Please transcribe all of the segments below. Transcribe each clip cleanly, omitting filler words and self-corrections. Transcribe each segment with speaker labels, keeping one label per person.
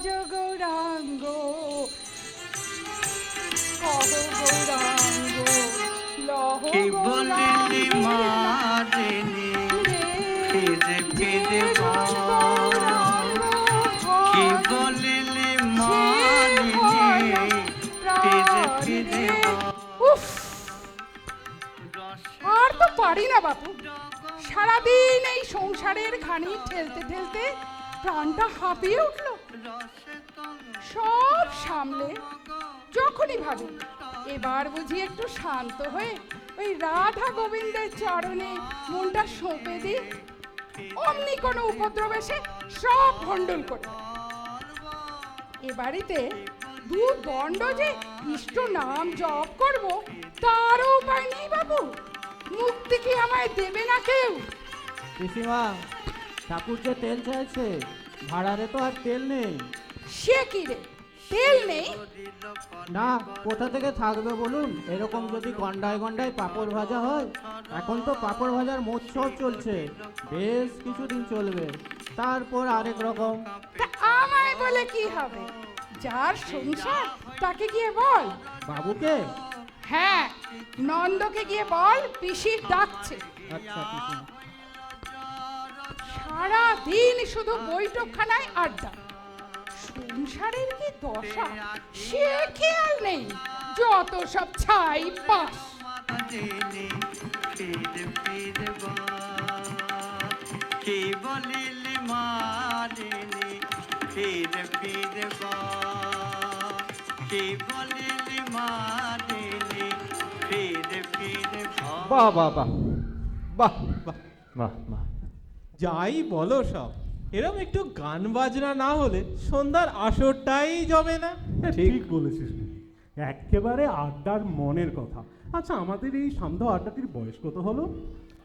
Speaker 1: আজ গৌরাঙ্গ কহ গৌরাঙ্গ লহ
Speaker 2: কি বলিলি
Speaker 1: গৌরাঙ্গ
Speaker 2: মারিনি ফিরে ফিরে
Speaker 1: গৌরাঙ্গ
Speaker 2: কি বলিলি মারিনি ফিরে ফিরে
Speaker 1: উফ, আর তো পারি না বাপু। সারাদিন এই সংসারের ঘানি ঠেলতে ঠেলতে প্রাণটা হাঁপিয়ে উঠল। সব সামলে যখনই ভাবি এবার বুঝি একটু শান্ত হয়ে ওই রাধা গোবিন্দের চরণে মনটা সঁপে দিই, অমনি কোনো উপদ্রব এসে সব ভণ্ডুল করে। এ বাড়িতে দু দণ্ড যে ইষ্ট নাম জপ করব তারও উপায় নেই বাবু। মুক্তি কি আমায় দেবে না কেউ?
Speaker 3: পিসিমা, ঠাকুর যে তেল চাইছে, ভাড়ারে তো আর তেল নেই।
Speaker 1: সে কি রে, তেল নেই?
Speaker 3: না, কোথা থেকে থাকবে বলুন? এরকম যদি গন্ডায় গন্ডায় পাঁপড় ভাজা হয়। এখন তো পাঁপড় ভাজার মহোৎসব চলছে, বেশ কিছুদিন চলবে, তারপর আরেক রকম।
Speaker 1: তা আমায় বলে কি হবে? যার সংসার তাকে গিয়ে বল।
Speaker 3: বাবুকে?
Speaker 1: হ্যাঁ, নন্দকে গিয়ে বল পিসি ডাকছে।
Speaker 3: আচ্ছা পিসিমা।
Speaker 1: সারা দিন শুধু বৈঠকখানায় আড্ডা, সংসারের কি দশা সে খেয়াল নেই। যত সব ছাই পাস।
Speaker 2: ফিরে ফিরে কি বলিলি মারিনি ফিরে ফিরে কি বলিলি মারিনি ফিরে ফিরে
Speaker 4: বাহ বাহ বাহ বাহ বাহ
Speaker 5: বাহ বাহ,
Speaker 4: যাই বলো সব, এরকম একটু গান বাজনা না হলে সন্ধ্যার আসরটাই জমে না।
Speaker 6: ঠিক বলেছিস, একেবারে আড্ডার মনের কথা। আচ্ছা, আমাদের এই সান্ধ্য আড্ডাটির বয়স কত হলো?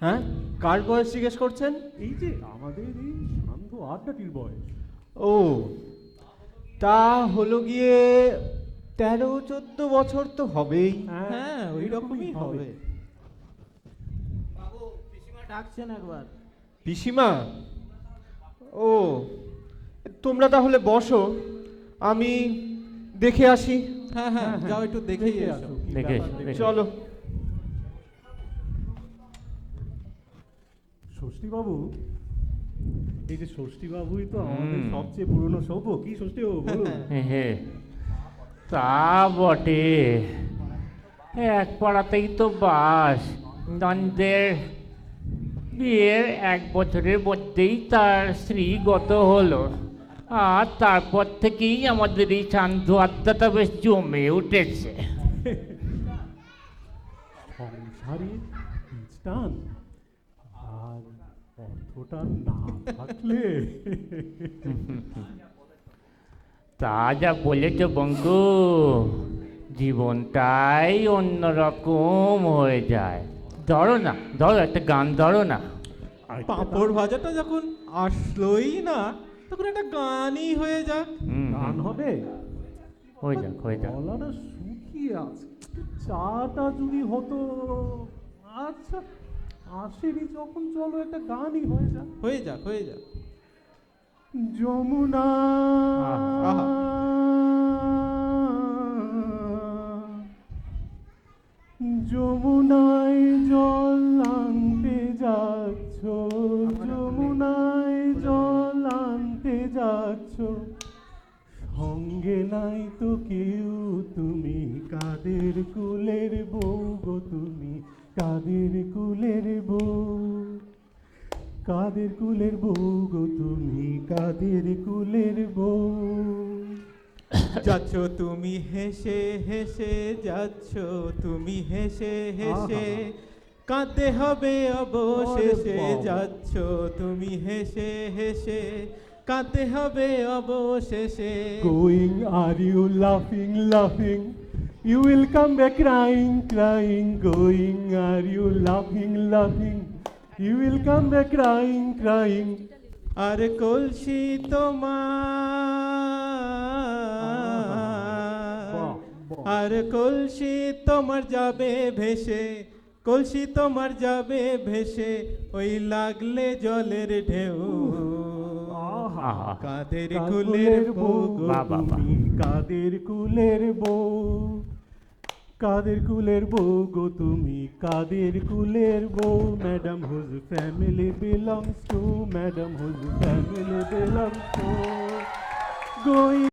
Speaker 4: হ্যাঁ, কার বয়স জিজ্ঞেস করছেন?
Speaker 6: এই যে আমাদের এই সান্ধ্য আড্ডাটির বয়স।
Speaker 4: ও, তা হলো গিয়ে 13-14 বছর তো হবেই। হ্যাঁ, ওই রকমই হবে।
Speaker 3: বাবু, পিসিমা ডাকছেন একবার।
Speaker 4: পিসিমা? ও, তোমরা তাহলে বসো, আমি দেখে আসি। হ্যাঁ হ্যাঁ, যাও একটু দেখেই আসো।
Speaker 5: দেখে এসো, দেখে এসো।
Speaker 4: চলো।
Speaker 6: ষষ্ঠী বাবু, এই যে ষষ্ঠী বাবুই তো আমাদের সবচেয়ে পুরনো সভ্য। কি ষষ্ঠী বাবু বলুন?
Speaker 5: হে, তা বটে, এক পাড়াতেই তো বাস। নন্দের বিয়ের 1 বছরের মধ্যেই তার স্ত্রী গত হলো, আর তারপর থেকেই আমাদের এই শান্ত আত্মাটা বেশ জমে উঠেছে।
Speaker 6: সংসারে টান আর অর্থটা না থাকলে
Speaker 5: তা যা বলেছ বঙ্কু, জীবনটাই অন্যরকম হয়ে যায়। ধরো না, ধরো একটা গান, ধরো না।
Speaker 4: পাঁপড় ভাজাটা যখন আসলোই না, তখন একটা গানই হয়ে যাক।
Speaker 6: গান হবে?
Speaker 5: হয়ে যাক, হয়ে যাক।
Speaker 6: গলাটা শুকিয়ে আছে, চাটা যদি হতো। আচ্ছা, আসেনি যখন, চলো একটা গানই হয়ে যাক।
Speaker 4: হয়ে যাক, হয়ে যাক।
Speaker 6: যমুনা
Speaker 4: আহা।
Speaker 6: যমুনায় জল আনতে যাচ্ছ, যমুনায় জল আনতে যাচ্ছ, সঙ্গে নাই তো কেউ, তুমি কাদের কুলের বউ গো, তুমি কাদের কুলের বউ, কাদের কুলের বউ গো, তুমি কাদের কুলের বউ।
Speaker 4: যাচ্ছ তুমি হেসে হেসে, যাচ্ছ তুমি হেসে হেসে, কাঁদতে হবে অবশেষে।
Speaker 6: আরে বাবা।
Speaker 4: যাচ্ছ তুমি হেসে হেসে, কাঁদতে হবে অবশেষে।
Speaker 6: Going, are you laughing, laughing? You will come back crying, crying. Going, are you laughing, laughing? You will come back crying, crying.
Speaker 4: আর কলসি তোমার, আর কলসি তোমার যাবে ভেসে, কলসি তোমার যাবে ভেসে, ওই লাগলে জলের ঢেউ।
Speaker 5: আহা।
Speaker 4: কাদের কুলের
Speaker 6: কুলের
Speaker 4: বউ
Speaker 6: বউ
Speaker 4: গো
Speaker 6: গো
Speaker 5: বাহ, বাহ, বাহ।
Speaker 6: তুমি, কাদের কুলের বউ, কাদের কুলের বউ গো তুমি, কাদের কুলের বউ, madam whose family belongs to, madam whose family belongs to, going.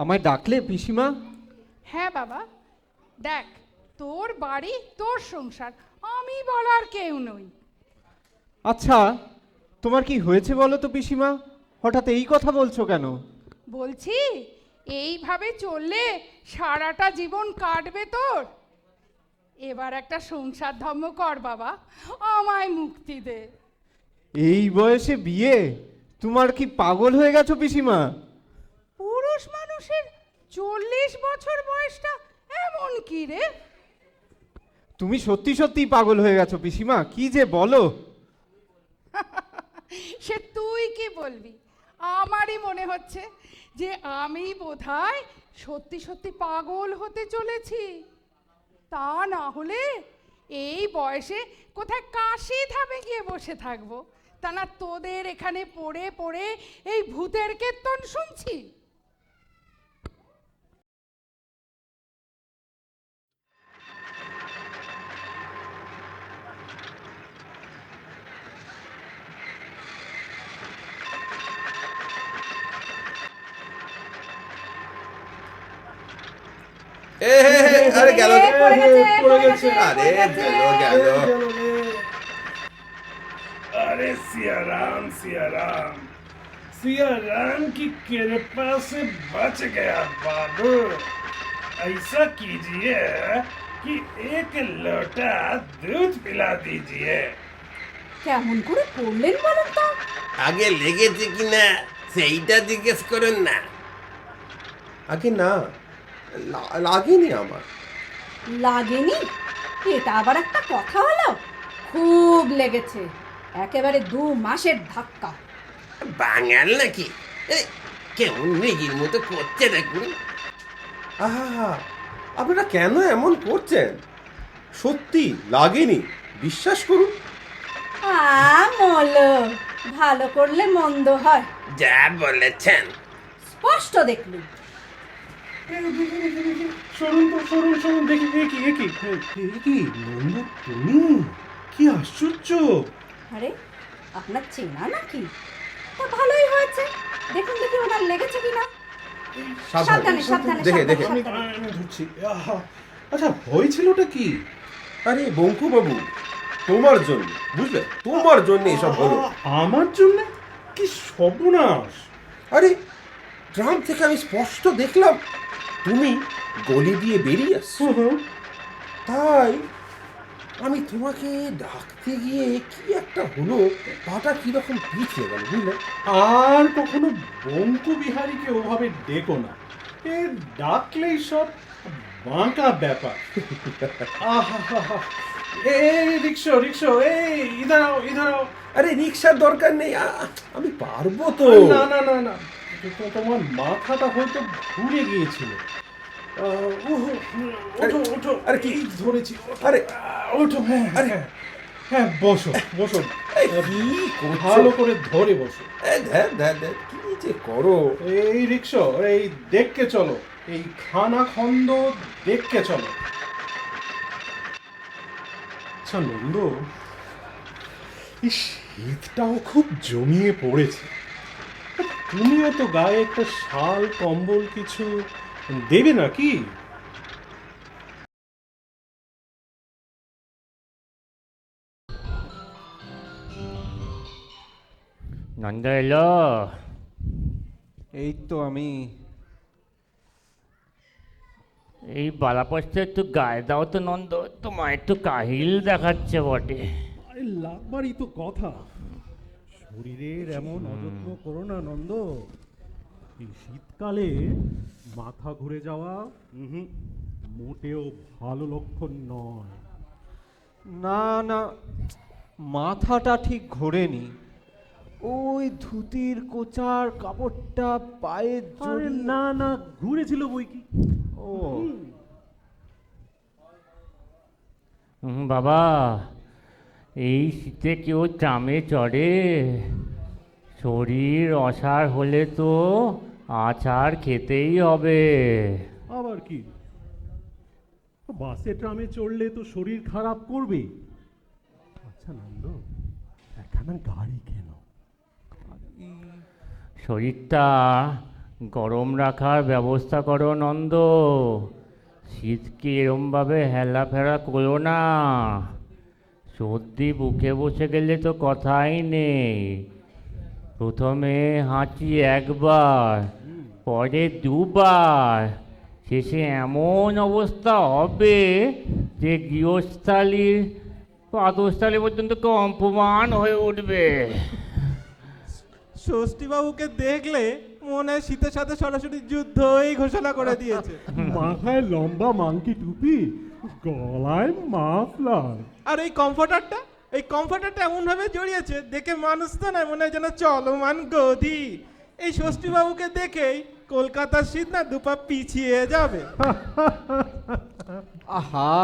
Speaker 7: আমায় ডাকলে পিসিমা?
Speaker 1: হ্যাঁ বাবা, দেখ, তোর বাড়ি তোর সংসার, আমি বলার কেউ নই।
Speaker 7: আচ্ছা, তোমার কি হয়েছে বলো তো পিসিমা? হঠাৎ এই কথা বলছো কেন?
Speaker 1: বলছি, এইভাবে চললে সারাটা জীবন কাটবে তোর। এবার একটা সংসার ধর্ম কর বাবা, আমায় মুক্তি দে।
Speaker 7: এই বয়সে বিয়ে? তোমার কি পাগল হয়ে গেছো পিসিমা?
Speaker 1: পুরুষ মানুষের 40 বছর বয়সটা এমন কি রে?
Speaker 7: তুমি সত্যি সত্যি পাগল হয়ে গেছো পিসিমা, কি যে বলো।
Speaker 1: সে তুই কি বলবি, আমারই মনে হচ্ছে যে আমি বোধহয় সত্যি সত্যি পাগল হতে চলেছি। তা না হলে এই বয়সে কোথায় কাশি ধামে গিয়ে বসে থাকবো, তা না তোদের এখানে পড়ে পড়ে এই ভূতের কীর্তন শুনছি।
Speaker 8: আরে গেল,
Speaker 1: পড়ে গেছে।
Speaker 8: আরে গেল।
Speaker 6: अरे सिया राम सिया राम की कृपा से बच गया बाबू। ऐसा कीजिए कि एक लोटा दूध पिला दीजिए।
Speaker 9: কেমন করে পড়লেন বলুন তো?
Speaker 8: আগে লেগেছে কিনা সেইটা জিজ্ঞেস করুন না। আগে না, লাগেনি আমার।
Speaker 9: লাগেনি? এটা আবার একটা কথা হলো? খুব লেগেছে, একেবারে 2 মাসের ধাক্কা।
Speaker 8: বাঙাল নাকি? এই, কেমন মেঘির মতো করছে দেখুন। আহা, আপনারা কেন এমন করছেন? সত্যি লাগেনি, বিশ্বাস করুন।
Speaker 9: মলো, ভালো করলে মন্দ হয়।
Speaker 8: যা বলেছেন।
Speaker 9: স্পষ্ট দেখলুম।
Speaker 6: শুনুন দেখি, কি নন্দ তুমি? কি আশ্চর্য!
Speaker 9: আরে, আপনার চেনা নাকি? তা ভালোই হয়েছে। দেখুন দেখি ওনার লেগেছে কিনা। সাবধানে সাবধানে
Speaker 8: দেখে দেখে।
Speaker 9: সাবধানে।
Speaker 6: আমি ধরছি। আচ্ছা, হয়েছিলটা কি?
Speaker 8: আরে বঙ্কু বাবু, তোমার জন্য, বুঝলে, তোমার জন্য এসব হলো।
Speaker 6: আমার জন্য? কি সর্বনাশ!
Speaker 8: আরে ট্রাম থেকে আমি স্পষ্ট দেখলাম তুমি গলি দিয়ে বেরিয়ে আসছো। তাই আমি তোমাকে ডাকতে গিয়ে কি একটা হলো, পাটা কিরকম পিছিয়ে গেল, বুঝলে।
Speaker 6: আর কখনো বঙ্কু বিহারীকে ওভাবে ডেকো না। এ ডাকলেই সব বাঁকা ব্যাপার। আহা, এই রিক্সা, এই ইধারাও।
Speaker 8: আরে রিক্সার দরকার নেই, আমি পারবো তো।
Speaker 6: না, তোমার মাথাটা হয়তো ঘুরে গিয়েছিল। ওঠো।
Speaker 8: আরে কি
Speaker 6: ধরেছি?
Speaker 8: আরে
Speaker 6: ওঠো। হ্যাঁ, বসো।
Speaker 8: এই, কি করছো?
Speaker 6: ভালো করে ধরে বসো।
Speaker 8: ধ্যান, কি যে করো।
Speaker 6: এই রিক্সা, এই দেখকে চলো, এই খানা খন্দ দেখকে চলো। আচ্ছা নন্দ, এই শীতটাও খুব জমিয়ে পড়েছে। তুমিও তো গায়ে একটা শাল কম্বল কিছু দেবে নাকি?
Speaker 5: নন্দ এলো?
Speaker 7: এই তো আমি।
Speaker 5: এই বালাপোস্টে একটু গায়ে দাও তো নন্দ, তোমার একটু কাহিল দেখাচ্ছে বটে।
Speaker 6: আরে লাগবারই তো কথা। শরীরের এমন অযত্ন করো না নন্দ। এই শীতকালে মাথা ঘুরে যাওয়া মোটেও ভালো লক্ষণ নয়।
Speaker 7: না না, মাথাটা ঠিক ঘোরেনি। ওই ধুতির কোচার কাপড়টা পায়ে
Speaker 6: আরে
Speaker 7: জড়িয়ে-
Speaker 6: না না, ঘুরেছিল বই কি।
Speaker 7: ও
Speaker 5: বাবা, এই শীতে কেউ ট্রামে চড়ে? শরীর অসাড় হলে তো আচার খেতেই হবে।
Speaker 6: আবার কি, বাসে ট্রামে চড়লে তো শরীর খারাপ করবে। আচ্ছা নন্দ, একখানা গাড়ি কেন?
Speaker 5: শরীরটা গরম রাখার ব্যবস্থা করো নন্দ। শীতকে এরমভাবে হেলাফেলা করো না। সর্দি বুকে বসে গেলে তো কথাই নেই। প্রথমে হাঁচি একবার, পরে দুবার, শেষে এমন অবস্থা হবে যে গৃহস্থালির পাদস্থলী পর্যন্ত কম্পমান হয়ে উঠবে।
Speaker 4: ষষ্ঠীবাবুকে দেখলে মনে হয় শীতের সাথে সরাসরি যুদ্ধই ঘোষণা করে দিয়েছে।
Speaker 6: মাথায় লম্বা মাংকি টুপি, গলায় মাফলার।
Speaker 4: আর এই কমফর্টারটা এমন ভাবে জড়িয়েছে, দেখে মানুষ তো নয়, মনে হয় যেন চলমান গদি। এই ষষ্ঠীবাবুকে দেখেই কলকাতার শীত না দুপা পিছিয়ে যাবে।
Speaker 7: আহা,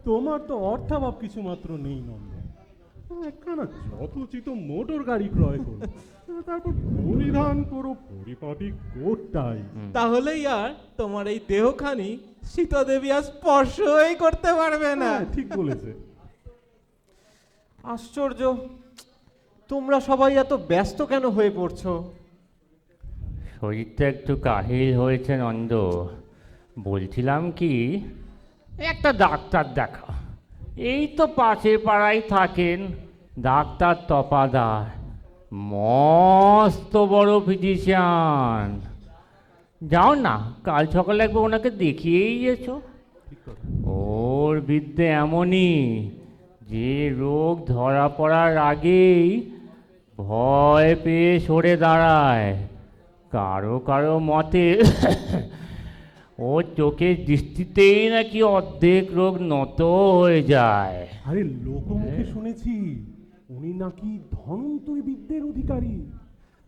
Speaker 6: তোমার তো অর্থাভাব কিছু মাত্র নেই নন্দ। একখানা যথোচিত মোটর গাড়ি ক্রয় করো, তারপর পরিধান করো পরিপাটি কোটটাই।
Speaker 4: তাহলেই আর তোমার এই দেহখানি সীতাদেবী আর স্পর্শই করতে পারবে না।
Speaker 6: হ্যাঁ, ঠিক বলেছে।
Speaker 7: আশ্চর্য, তোমরা সবাই এত ব্যস্ত কেন হয়ে পড়ছো?
Speaker 5: শরীরটা একটু কাহিল হয়েছে নন্দ। বলছিলাম কি, একটা ডাক্তার দেখা। এই তো পাশের পাড়ায় থাকেন ডাক্তার তপাদার, মস্ত বড় ফিজিশিয়ান। যাও না, কাল সকালে একবার ওনাকে দেখিয়েই এসো। ওর বিদ্যে এমনই যে রোগ ধরা পড়ার আগেই ভয় পেয়ে সরে দাঁড়ায়। কারো কারো মতে ওর চোখের দৃষ্টিতেই নাকি অর্ধেক রোগ নত হয়ে যায়।
Speaker 6: আরে লোকমুখে শুনেছি উনি নাকি ধন্বন্তরী বিদ্যের অধিকারী।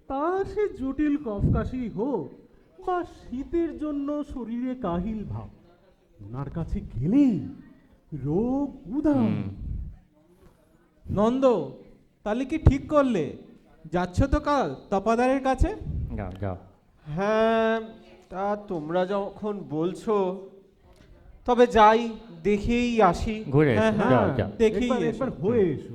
Speaker 6: তা সে জটিল কফকাশি হোক বা শীতের জন্য শরীরে কাহিল ভাব, ওনার কাছে গেলেই রোগ উধাম।
Speaker 4: নন্দ, তাহলে কি ঠিক করলে? যাচ্ছ তো কাল তপাদারের কাছে?
Speaker 5: যাও যাও।
Speaker 7: হ্যাঁ, তা তোমরা যখন বলছো তবে যাই, দেখেই আসি।
Speaker 5: ঘুরে
Speaker 4: হ্যাঁ,
Speaker 5: এসো,
Speaker 4: হ্যাঁ,
Speaker 5: যাও যাও।
Speaker 4: দেখেই
Speaker 6: একবার
Speaker 4: এসো।
Speaker 6: হয়ে এসো।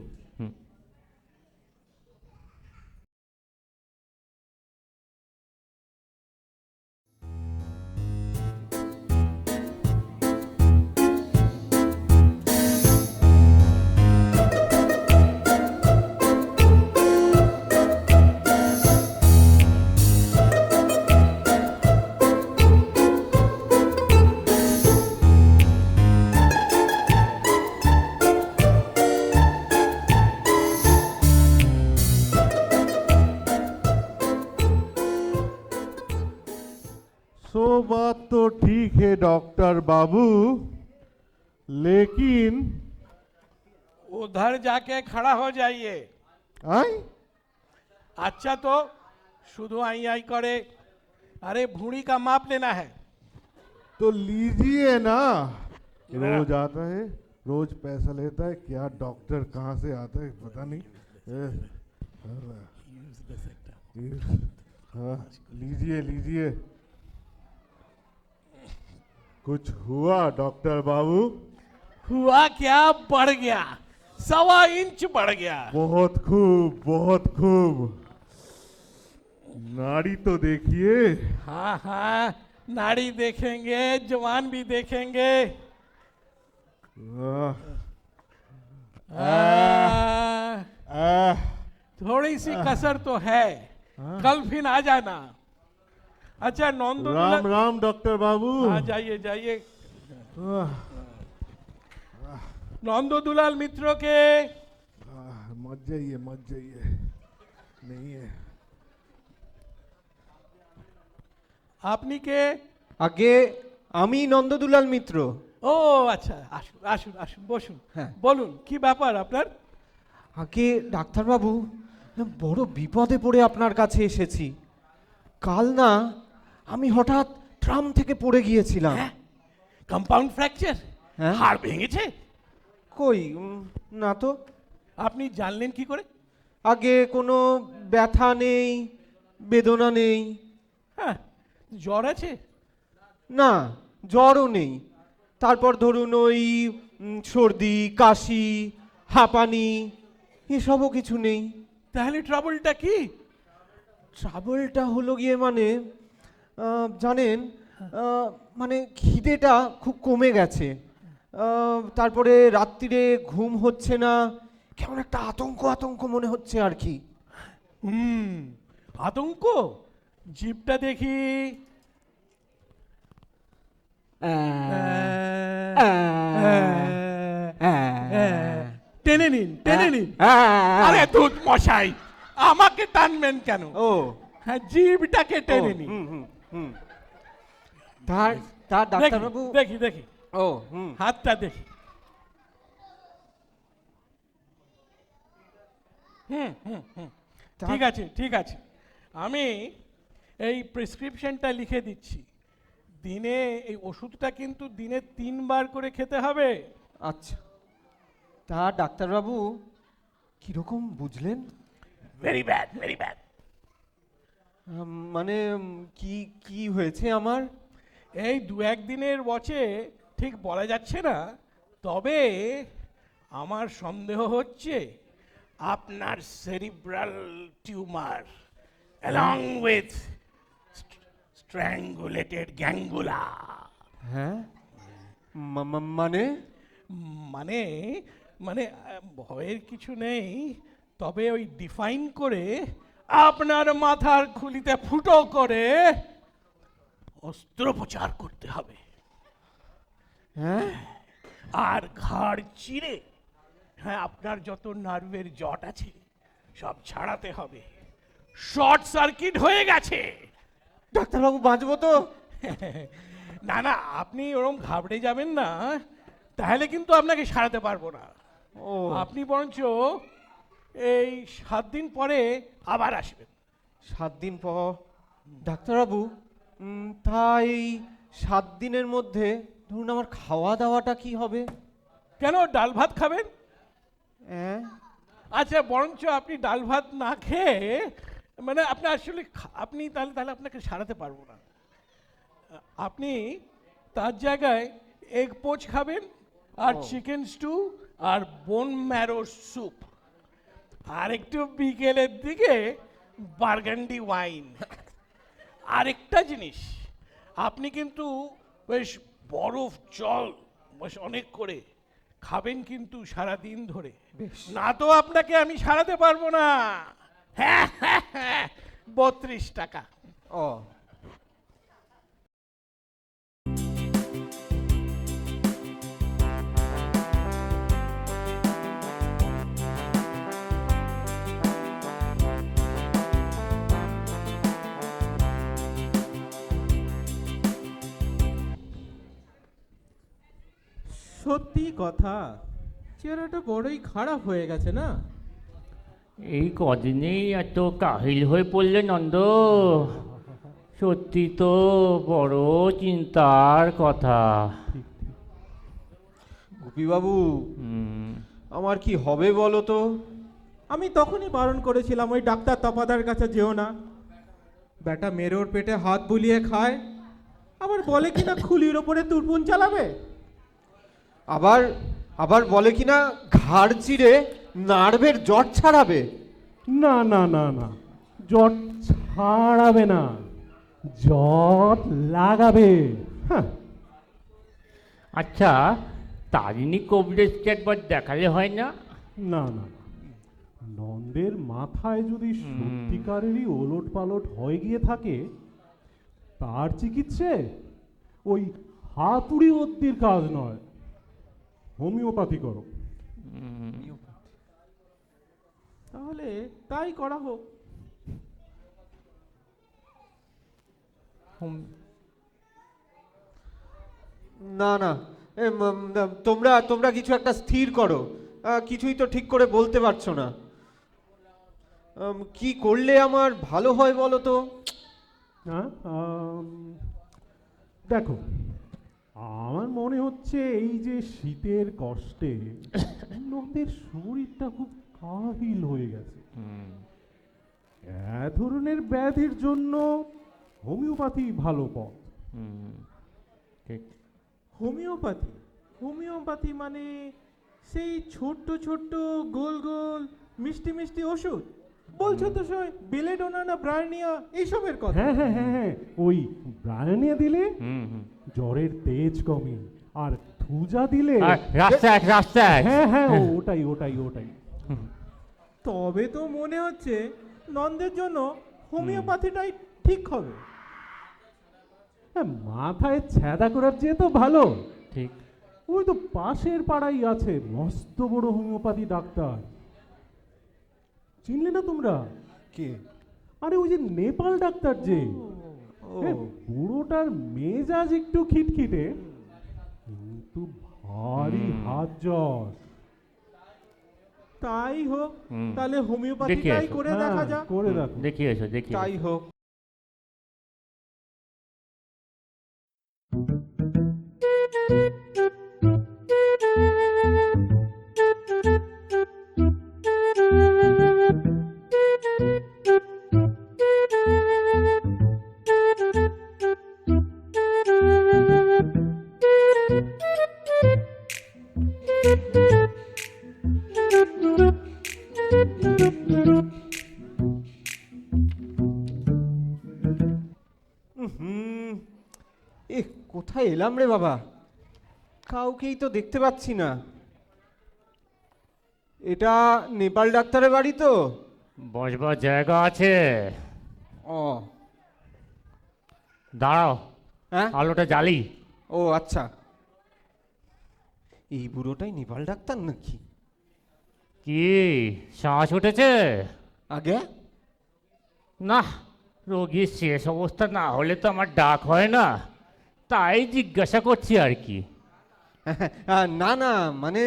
Speaker 10: सो बात तो ठीक है डॉक्टर बाबू, लेकिन
Speaker 11: उधर जाके खड़ा हो जाइए।
Speaker 10: आई
Speaker 11: अच्छा तो शुद्ध आई आई करे। अरे भूड़ी का माप लेना है।
Speaker 10: तो लीजिए ना, रोज आता है, रोज पैसा लेता है। क्या डॉक्टर कहाँ से आता है पता नहीं। हाँ, लीजिए लीजिए। कुछ हुआ डॉक्टर बाबू?
Speaker 11: हुआ क्या, बढ़ गया, 1.25 इंच बढ़ गया।
Speaker 10: बहुत खूब, बहुत खूब। नाड़ी तो देखिए।
Speaker 11: हाँ हाँ, नाड़ी देखेंगे, जवान भी देखेंगे। थोड़ी सी कसर तो है, कल फिर आ जाना। अच्छा नौंदो
Speaker 10: राम राम डॉक्टर बाबू।
Speaker 11: हाँ जाइए जाइए। नौंदो दुलाल मित्रों के।
Speaker 10: मत जाइए मत जाइए, नहीं है।
Speaker 11: আপনি কে?
Speaker 7: আগে আমি নন্দদুলাল মিত্র।
Speaker 11: ও আচ্ছা, আসুন আসুন আসুন, বসুন।
Speaker 7: হ্যাঁ।
Speaker 11: বলুন কি ব্যাপার আপনার?
Speaker 7: আগে ডাক্তারবাবু, বড় বিপদে পড়ে আপনার কাছে এসেছি। কাল না আমি হঠাৎ ট্রাম থেকে পড়ে গিয়েছিলাম।
Speaker 11: Compound fracture?
Speaker 7: হ্যাঁ।
Speaker 11: হাড় ভেঙেছে?
Speaker 7: কই না তো।
Speaker 11: আপনি জানলেন কি করে?
Speaker 7: আগে কোনো ব্যথা নেই, বেদনা নেই।
Speaker 11: হ্যাঁ, জ্বর আছে?
Speaker 7: না, জ্বরও নেই। তারপর ধরুন ওই সর্দি, কাশি, হাঁপানি এসবও কিছু নেই।
Speaker 11: তাহলে ট্রাবলটা কি?
Speaker 7: ট্রাবলটা হলো গিয়ে মানে জানেন, মানে খিদেটা খুব কমে গেছে। তারপরে রাত্রিরে ঘুম হচ্ছে না, কেমন একটা আতঙ্ক আতঙ্ক মনে হচ্ছে আর কি।
Speaker 11: আতঙ্ক? জিভটা দেখি। টেনে নিন, টেনে নিন। আরে দুধ মশাই, আমাকে টানবেন কেন?
Speaker 7: ও
Speaker 11: হ্যাঁ, জিভটাকে টেনে নিন।
Speaker 7: তার তার
Speaker 11: দেখি,
Speaker 7: ডাক্তারবাবু।
Speaker 11: দেখি দেখি
Speaker 7: ও
Speaker 11: হাতটা দেখি। হুম হুম হুম, ঠিক আছে ঠিক আছে। আমি এই প্রেসক্রিপশনটা লিখে দিচ্ছি। দিনে এই ওষুধটা কিন্তু দিনে 3 বার করে খেতে হবে।
Speaker 7: আচ্ছা, তা ডাক্তারবাবু কিরকম বুঝলেন?
Speaker 11: Very bad, very bad.
Speaker 7: মানে কি কি হয়েছে আমার?
Speaker 11: এই 2-1 দিনের ওয়াচে ঠিক বলা যাচ্ছে না, তবে আমার সন্দেহ হচ্ছে আপনার সেরিব্রাল টিউমার অ্যালং উইথ স্ট্র্যাঙ্গুলেটেড গ্যাঙ্গুলা।
Speaker 7: হ্যাঁ, মানে
Speaker 11: মানে মানে ভয়ের কিছু নেই, তবে ওই ডিফাইন করে আপনার মাথার খুলিতে ফুটো করে অস্ত্রোপচার করতে হবে।
Speaker 7: হ্যাঁ,
Speaker 11: আর ঘাড় চিরে, হ্যাঁ, আপনার যত নার্ভের জট আছে সব ছাড়াতে হবে। শর্ট সার্কিট হয়ে গেছে।
Speaker 7: ডাক্তারবাবু বাঁচবো তো?
Speaker 11: না না, আপনি ওরকম ঘাবড়ে যাবেন না, তাহলে কিন্তু আপনাকে সারাতে পারবো না।
Speaker 7: ও
Speaker 11: আপনি বরঞ্চ এই 7 দিন পরে আবার আসবেন।
Speaker 7: 7 দিন পর? ডাক্তারবাবু, তাই 7 দিনের মধ্যে ধরুন আমার খাওয়া দাওয়াটা কি হবে?
Speaker 11: কেন, ডাল ভাত খাবেন?
Speaker 7: হ্যাঁ।
Speaker 11: আচ্ছা, বরঞ্চ আপনি ডাল ভাত না খেয়ে, মানে আপনি আসলে আপনি তাহলে আপনাকে সারাতে পারবো না। আপনি তার জায়গায় এগ পোচ খাবেন, আর চিকেন স্টু, আর বোন ম্যারো স্যুপ, আর একটু বিকেলের দিকে বার্গান্ডি ওয়াইন। আরেকটা জিনিস, আপনি কিন্তু বেশ বরফ জল বেশ অনেক করে খাবেন কিন্তু সারা দিন ধরে, না তো আপনাকে আমি সারাতে পারবো না। হ্যাঁ 32 টাকা।
Speaker 7: ও
Speaker 4: সত্যি কথা, চেহারাটা বড়ই খারাপ হয়ে গেছে না?
Speaker 5: এই কদিনেই এত কাহিল হয়ে পড়লে নন্দ, সত্যি তো বড় চিন্তার কথা।
Speaker 7: গুপিবাবু,
Speaker 5: হুম,
Speaker 7: আমার কি হবে বলো তো?
Speaker 4: আমি তখনই বারণ করেছিলাম ওই ডাক্তার তপাদার কাছে যেও না। বেটা মেরোর পেটে হাত বুলিয়ে খায়, আবার বলে কিনা খুলির ওপরে তুরপুন চালাবে।
Speaker 7: আবার আবার বলে কিনা ঘাড় চিরে নার্ভের জট ছাড়াবে।
Speaker 6: না না না না, জট ছাড়াবে না, জট লাগাবে। হ্যাঁ,
Speaker 5: আচ্ছা, তারিণী কবিরাজকে একবার দেখালে হয় না?
Speaker 6: না না, নন্দের মাথায় যদি সত্যিকারেরই ওলট পালট হয়ে গিয়ে থাকে, তার চিকিৎসে ওই হাতুড়ি অদ্দির কাজ নয়, হোমিওপ্যাথি করো।
Speaker 4: তাহলে তাই করা হোক।
Speaker 7: না না, তোমরা তোমরা কিছু একটা স্থির করো। কিছুই তো ঠিক করে বলতে পারছো না। কি করলে আমার ভালো হয় বলো তো?
Speaker 6: হ্যাঁ, দেখো, আমার মনে হচ্ছে এই যে শীতের কষ্টে নন্দের শরীরটা খুব কাহিল হয়ে গেছে। এ ধরনের ব্যাধির জন্য হোমিওপ্যাথি ভালো পথ।
Speaker 5: ঠিক।
Speaker 4: হোমিওপ্যাথি? হোমিওপ্যাথি মানে সেই ছোট্ট ছোট্ট গোল গোল মিষ্টি মিষ্টি ওষুধ বলছো তো? সই বেলেডোনা না ব্রায়োনিয়া এইসবের কথা?
Speaker 6: হ্যাঁ হ্যাঁ হ্যাঁ হ্যাঁ, ওই ব্রায়োনিয়া দিলে জ্বরের তেজ কমে, আর থুজা দিলে
Speaker 5: রাস্তা
Speaker 6: হ্যাঁ হ্যাঁ, ওটাই ওটাই ওটাই।
Speaker 4: তবে তো মনে হচ্ছে নন্দের জন্য হোমিওপ্যাথিটাই ঠিক হবে।
Speaker 6: হ্যাঁ, মাথায় ছ্যাদা করার চেয়ে তো ভালো।
Speaker 5: ঠিক।
Speaker 6: ওই তো পাশের পাড়াই আছে মস্ত বড় হোমিওপ্যাথি ডাক্তার, চিনলে না তোমরা?
Speaker 7: কে?
Speaker 6: আরে ওই যে নেপাল ডাক্তার যে, বুড়োটার মেজাজ একটু খিটখিটে, কিন্তু ভারী হাত জ্বর।
Speaker 4: তাই হোক, তাহলে
Speaker 5: দেখি
Speaker 4: হোমিওপ্যাথিটাই
Speaker 5: এসো।
Speaker 4: করে দেখা যাক।
Speaker 6: করে দেখো।
Speaker 5: দেখি এসো, দেখি।
Speaker 7: তাই হোক। কোথায় এলাম রে বাবা? কাউকেই তো দেখতে পাচ্ছি না। এটা নেপাল ডাক্তারের বাড়ি তো?
Speaker 5: বসবার জায়গা আছে?
Speaker 7: ও
Speaker 5: দাঁড়াও,
Speaker 7: হ্যাঁ,
Speaker 5: আলোটা জ্বালি।
Speaker 7: ও আচ্ছা, এই বুড়োটাই নেপাল ডাক্তার নাকি?
Speaker 5: কি শ্বাস উঠেছে?
Speaker 7: আগে
Speaker 5: না, রোগীর শেষ অবস্থা না হলে তো আমার ডাক হয় না, তাই জিজ্ঞাসা করছি আর কি।
Speaker 7: না না, মানে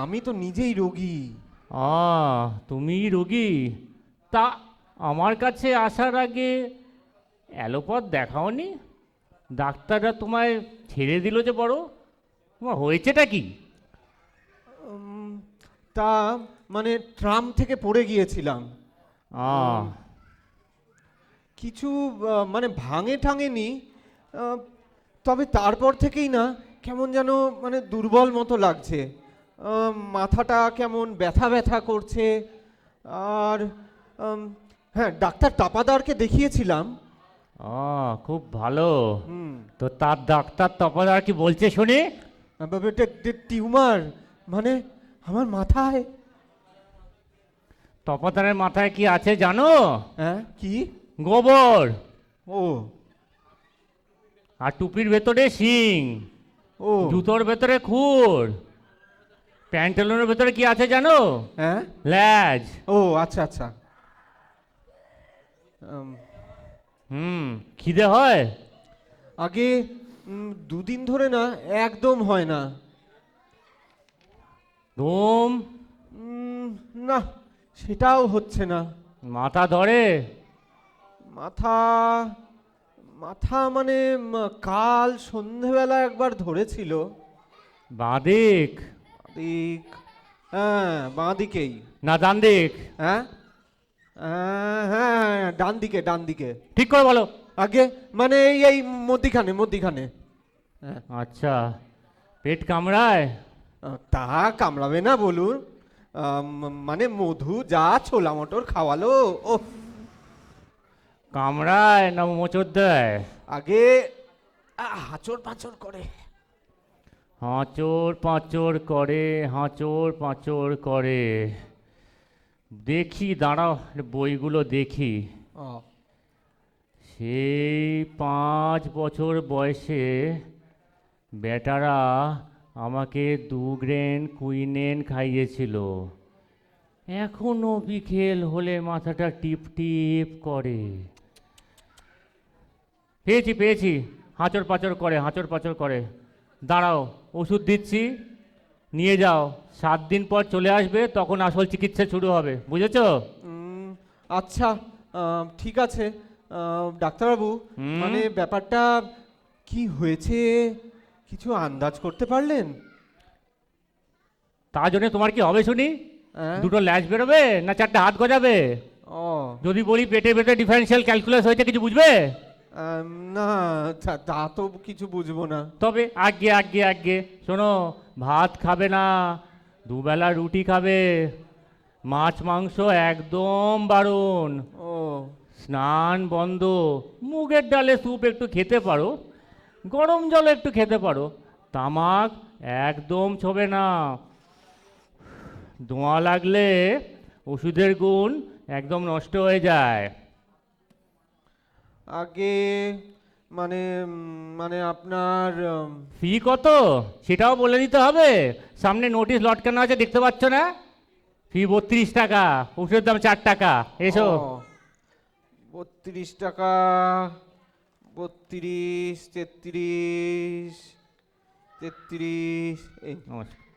Speaker 7: আমি তো নিজেই রোগী।
Speaker 5: তুমি রোগী? তা আমার কাছে আসার আগে অ্যালোপ্যাথ দেখাওনি? ডাক্তাররা তোমায় ছেড়ে দিল যে বড়, তোমার হয়েছেটা কি?
Speaker 7: তা মানে ট্রাম থেকে পড়ে গিয়েছিলাম। কিছু মানে ভাঙে ঠাঙেনি, তবে তারপর থেকেই না কেমন যেন মানে দুর্বল মতো লাগছে। মাথাটা কেমন ব্যথা ব্যথা করছে। আর হ্যাঁ, ডাক্তার টাপাদারকে দেখিয়েছিলাম।
Speaker 5: খুব ভালো। তো তার ডাক্তার তপাদার কি বলছে শুনি?
Speaker 7: টিউমার মানে আমার মাথায়।
Speaker 5: তপাদারের মাথায় কি আছে জানো?
Speaker 7: হ্যাঁ, কি?
Speaker 5: গোবর।
Speaker 7: ও।
Speaker 5: আর টুপির ভেতরে শিং,
Speaker 7: ও।
Speaker 5: জুতোর ভেতরে খুর, প্যান্টালুনের ভেতরে কি আছে জানো?
Speaker 7: হ্যাঁ,
Speaker 5: ল্যাজ।
Speaker 7: ও আচ্ছা আচ্ছা।
Speaker 5: খিদে হয়?
Speaker 7: আগে দুদিন ধরে না একদম হয় না।
Speaker 5: ঘুম?
Speaker 7: না, সেটাও হচ্ছে না।
Speaker 5: মাথা ধরে?
Speaker 7: মাথা মাথা মানে কাল সন্ধেবেলা একবার ধরেছিল।
Speaker 5: বাঁদিক?
Speaker 7: দিক, হ্যাঁ বাঁ দিকেই।
Speaker 5: না ডান দিক?
Speaker 7: হ্যাঁ হ্যাঁ, ডান দিকে ডান দিকে।
Speaker 5: ঠিক করে বলো।
Speaker 7: আগে মানে এই মধ্যিখানে মধ্যিখানে।
Speaker 5: আচ্ছা, পেট কামড়ায়?
Speaker 7: তা কামড়াবে না বলুন? মানে মধু যা ছোলা মটর খাওয়ালো। ও
Speaker 5: কামড়ায় না মোচড় দেয়?
Speaker 7: আগে হাঁচড় পাঁচড় করে।
Speaker 5: হাঁচড় পাঁচড় করে, হাঁচড় পাঁচড় করে। দেখি, দাঁড়াও বইগুলো দেখি। সেই 5 বছর বয়সে বেটারা আমাকে 2 গ্রেন কুইনেন খাইয়েছিল। এখনো বিকেল হলে মাথাটা টিপ টিপ করে। পেয়েছি পেয়েছি, হাঁচড় পাঁচড় করে। দাঁড়াও, ওষুধ দিচ্ছি, নিয়ে যাও, 7 দিন পর চলে আসবে, তখন আসল চিকিৎসা শুরু হবে, বুঝেছো?
Speaker 7: আচ্ছা, ঠিক আছে। ডাক্তারবাবু, মানে ব্যাপারটা কি হয়েছে কিছু আন্দাজ করতে পারলেন?
Speaker 5: তার জন্য তোমার কি হবে শুনি?
Speaker 7: হ্যাঁ?
Speaker 5: 2টো ল্যাজ বেরোবে না 4টে হাত গজাবে?
Speaker 7: ও
Speaker 5: যদি বলি পেটে পেটে ডিফারেন্সিয়াল ক্যালকুলাস হয়েছে, কিছু বুঝবে?
Speaker 7: না, তা তো কিছু বুঝবো না।
Speaker 5: তবে আগে শোনো, ভাত খাবে না, 2 বেলা রুটি খাবে, মাছ মাংস একদম বারণ,
Speaker 7: ও
Speaker 5: স্নান বন্ধ, মুগের ডালে স্যুপ একটু খেতে পারো, গরম জল একটু খেতে পারো, তামাক একদম ছোবে না, ধোঁয়া লাগলে ওষুধের গুণ একদম নষ্ট হয়ে যায়।
Speaker 7: আগে মানে মানে আপনার
Speaker 5: ফি কত সেটাও বলে দিতে হবে? সামনে নোটিশ লটকানো আছে, দেখতে পাচ্ছ না? ফি 32 টাকা, ওষুধের দাম 4 টাকা। এসো।
Speaker 7: 32 টাকা, 32, 33, 33, এই
Speaker 5: নমস্কার।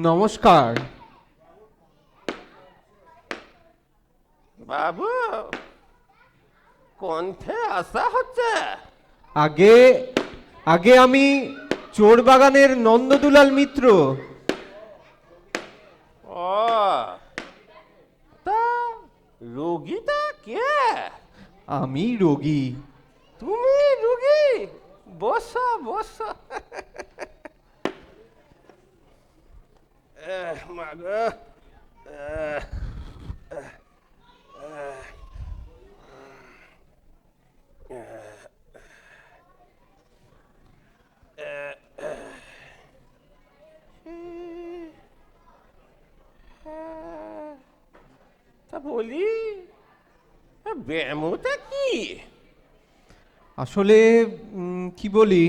Speaker 7: নমস্কার
Speaker 8: বাবু, কণ্ঠে আসা হচ্ছে?
Speaker 7: আগে আগে আমি চোরবাগানের নন্দদুলাল মিত্র।
Speaker 8: ও, তা রোগীটা কে?
Speaker 7: আমি রোগী।
Speaker 8: তুমি রোগী? বসো বসো। মাগো, তা বলি, ব্যায়ামটা কি?
Speaker 7: আসলে কি বলি,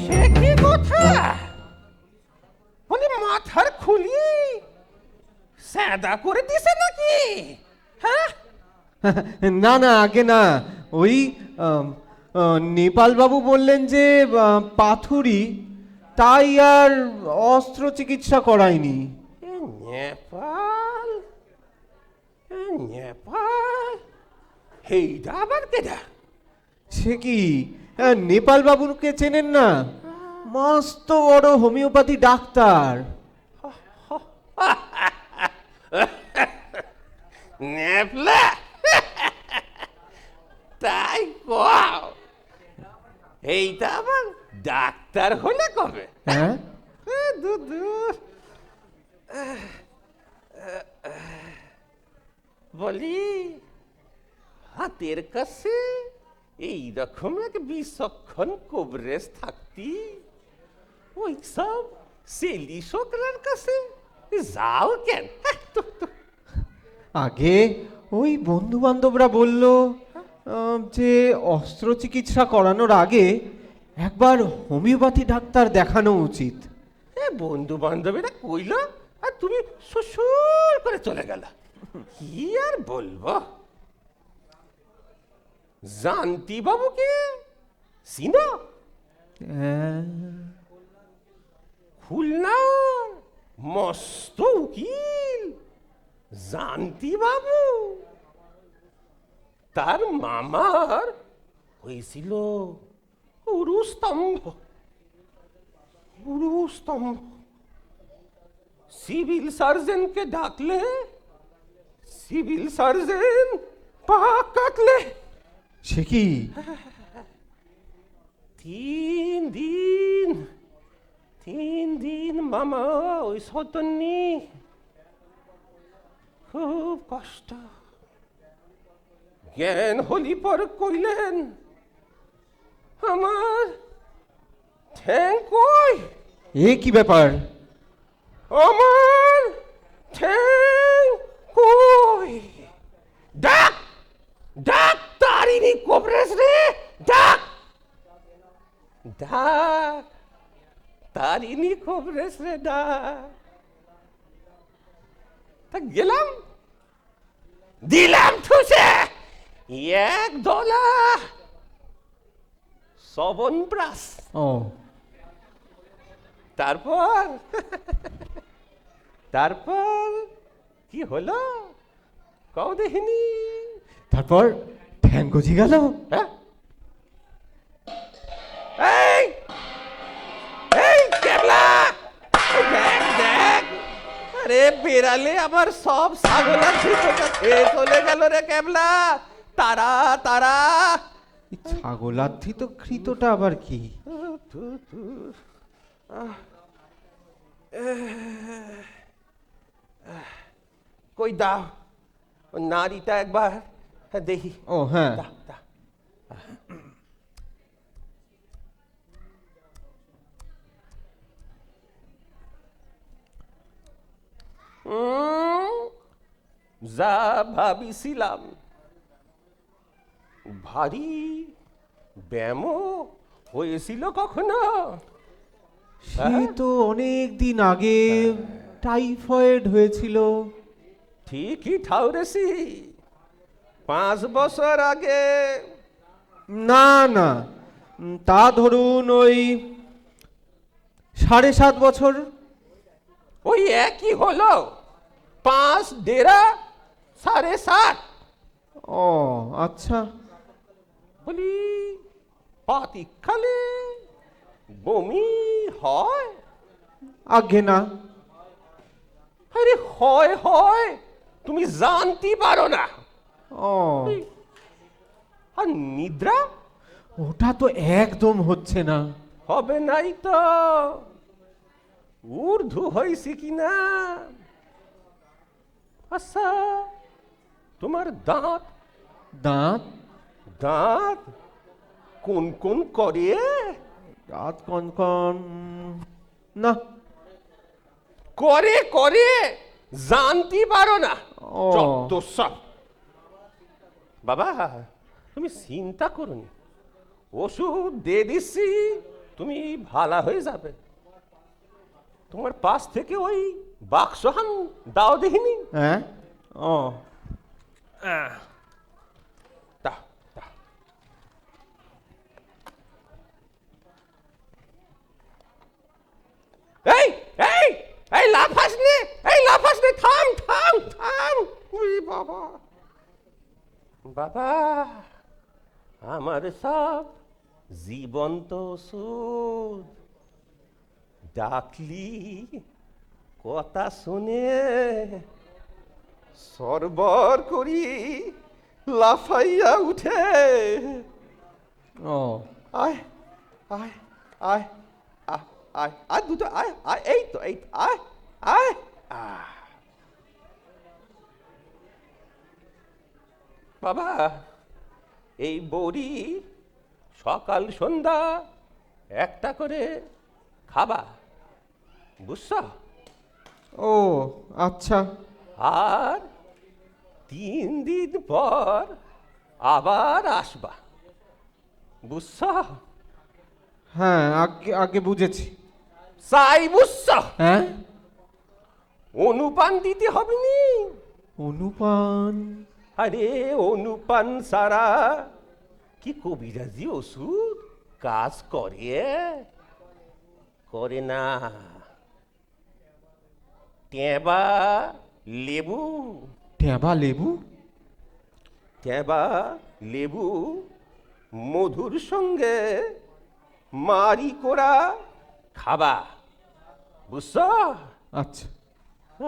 Speaker 8: সে কি কথা? বলি মাথার খুলি সাদা করে দিছে নাকি? হ্যাঁ,
Speaker 7: না না, আগে না, ওই নেপাল বাবু বললেন যে পাথুরি, তাই আর অস্ত্র চিকিৎসা করায়নি।
Speaker 8: নেপাল, নেপাল, হেইটা আবার কেডা?
Speaker 7: সে কি, নেপাল বাবুকে চেনেন না? মস্ত বড় হোমিওপ্যাথি ডাক্তার।
Speaker 8: নেপলা? তাই কও, এইটা আবার ডাক্তার হলে কবে?
Speaker 7: হ্যাঁ,
Speaker 8: বলি, হাতের কাছে এইরকম এক বিচক্ষণ কবরেজ থাকতি, ওই সব সেলি শোকরার কাছে যাও কেন?
Speaker 7: আগে ওই বন্ধু বান্ধবরা বলল যে অস্ত্র চিকিৎসা করানোর আগে একবার হোমিওপ্যাথি ডাক্তার দেখানো উচিত।
Speaker 8: বন্ধু বান্ধবীরা কইল, আর তুমি শ্বশুর করে চলে গেল। কি আর বলবো। জানতি বাবুকে চিনো? খুলনা মস্ত উকিল জানতি বাবু। তার মামার হয়েছিল উরুস্তম্ভ। উরুস্তম্ভ সিভিল সার্জনকে ডাকলে সিভিল সার্জন পা কাটলে।
Speaker 7: সে কি?
Speaker 8: 3 দিন
Speaker 12: দিন মামা ওই সতন্নি খুব কষ্ট। জ্ঞান হলি পর কইলেন আমার ঠ্যাং কই?
Speaker 7: এ কি ব্যাপার?
Speaker 12: আমার ঠ্যাং কই? ডাক ডাক তারিনি কোবরেস রে, ডাক ডাক তারিনি কোবরেস রে, ডাক। তা গেলাম, দিলাম ঠুসে এক দলা সবন ব্রাস।
Speaker 7: ও
Speaker 12: তারপর তারপর কি হলো কও দেখিনি?
Speaker 7: তারপর ঠ্যাং গজি গেল?
Speaker 12: হ্যাঁ? এই এই ক্যাবলা, এই দেখ দেখ, আরে বেড়ালে আমার সব ছাগলার ভিতরটা খেয়ে চলে গেল রে ক্যাবলা। তারা তারা
Speaker 7: ছাগলার্থিত কৃতটা আবার কি?
Speaker 12: কই দাও ওই নারীটা একবার দেখি।
Speaker 7: ও হ্যাঁ,
Speaker 12: দাও, দাও। যা ভাবিছিলাম ভারী ব্যায়ামও হয়েছিল কখনো?
Speaker 7: সে তো অনেক দিন আগে টাইফয়েড হয়েছিল।
Speaker 12: ঠিকই ঠাউরেছি, 5 বছর আগে।
Speaker 7: না না, তা ধরুন ওই 7.5 বছর।
Speaker 12: ওই একই হলো, 5 ডেরা 7.5।
Speaker 7: ও আচ্ছা।
Speaker 12: বলি পাতি খালে বমি হয়?
Speaker 7: আগে না।
Speaker 12: আরে হয় হয়, তুমি জানতে পারো না।
Speaker 7: ও
Speaker 12: আর নিদ্রা?
Speaker 7: ওটা তো একদম হচ্ছে না।
Speaker 12: হবে নাই তো, ঊর্ধ্ব হয়েছে কিনা? আচ্ছা, তোমার দাঁত
Speaker 7: দাঁত?
Speaker 12: দাঁত কোন কোন করে?
Speaker 7: দাঁত কনকন না।
Speaker 12: করে করে, জানতে পারো না।
Speaker 7: ও
Speaker 12: যত সব। বাবা তুমি চিন্তা করুন, ওষুধ দিয়ে দিচ্ছি, তুমি ভালো হয়ে যাবে। তোমার পাশ থেকে ওই বাক্সহান দাও দেখিনি?
Speaker 7: হ্যাঁ। ও
Speaker 12: দাও, দাও। এই এই এই লাফাস নে, এই লাফাস নে, থাম থাম থাম। উই বাবা বাবা, আমার সব জীবন্ত ওষুধ। ডাকলি কথা শুনে সরবর করি লাফাইয়া উঠে।
Speaker 7: ও
Speaker 12: আয় আয় আয় আয় আয় আয়, দুটো আয় আয়, এই তো এই তো, আয় আয় আয়। বাবা এই বড়ি সকাল সন্ধ্যা একটা করে খাবা, বুঝছ?
Speaker 7: ও আচ্ছা।
Speaker 12: আর 3 দিন পর আবার আসবা, বুঝছ?
Speaker 7: হ্যাঁ আগে আগে বুঝেছি।
Speaker 12: সাই বুঝছ?
Speaker 7: হ্যাঁ।
Speaker 12: অনুপান দিতে হবে নি?
Speaker 7: অনুপান?
Speaker 12: আরে অনুপান সারা কি কবিরাজি ওষুধ কাজ করে? করে না। টেবা লেবু,
Speaker 7: টেবা লেবু?
Speaker 12: টেবা লেবু মধুর সঙ্গে মারি করা খাবা, বুঝছ?
Speaker 7: আচ্ছা।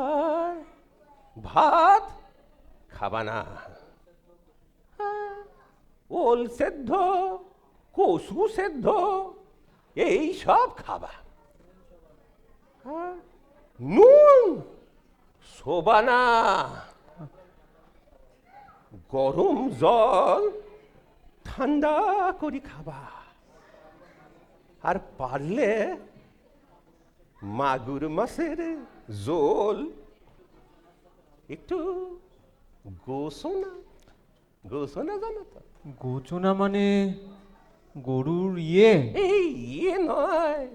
Speaker 12: আর ভাত খাবা না। ওল সেদ্ধ, কসু সেদ্ধ, এই সব খাবা। নুন শোবানা, গরম জল ঠান্ডা করে খাবা, আর পারলে মাগুর মাছের ঝোল একটু গোসনা। গোসনা জানো তো?
Speaker 7: গোচনা মানে গরুর ইয়ে?
Speaker 12: এই ইয়ে নয়,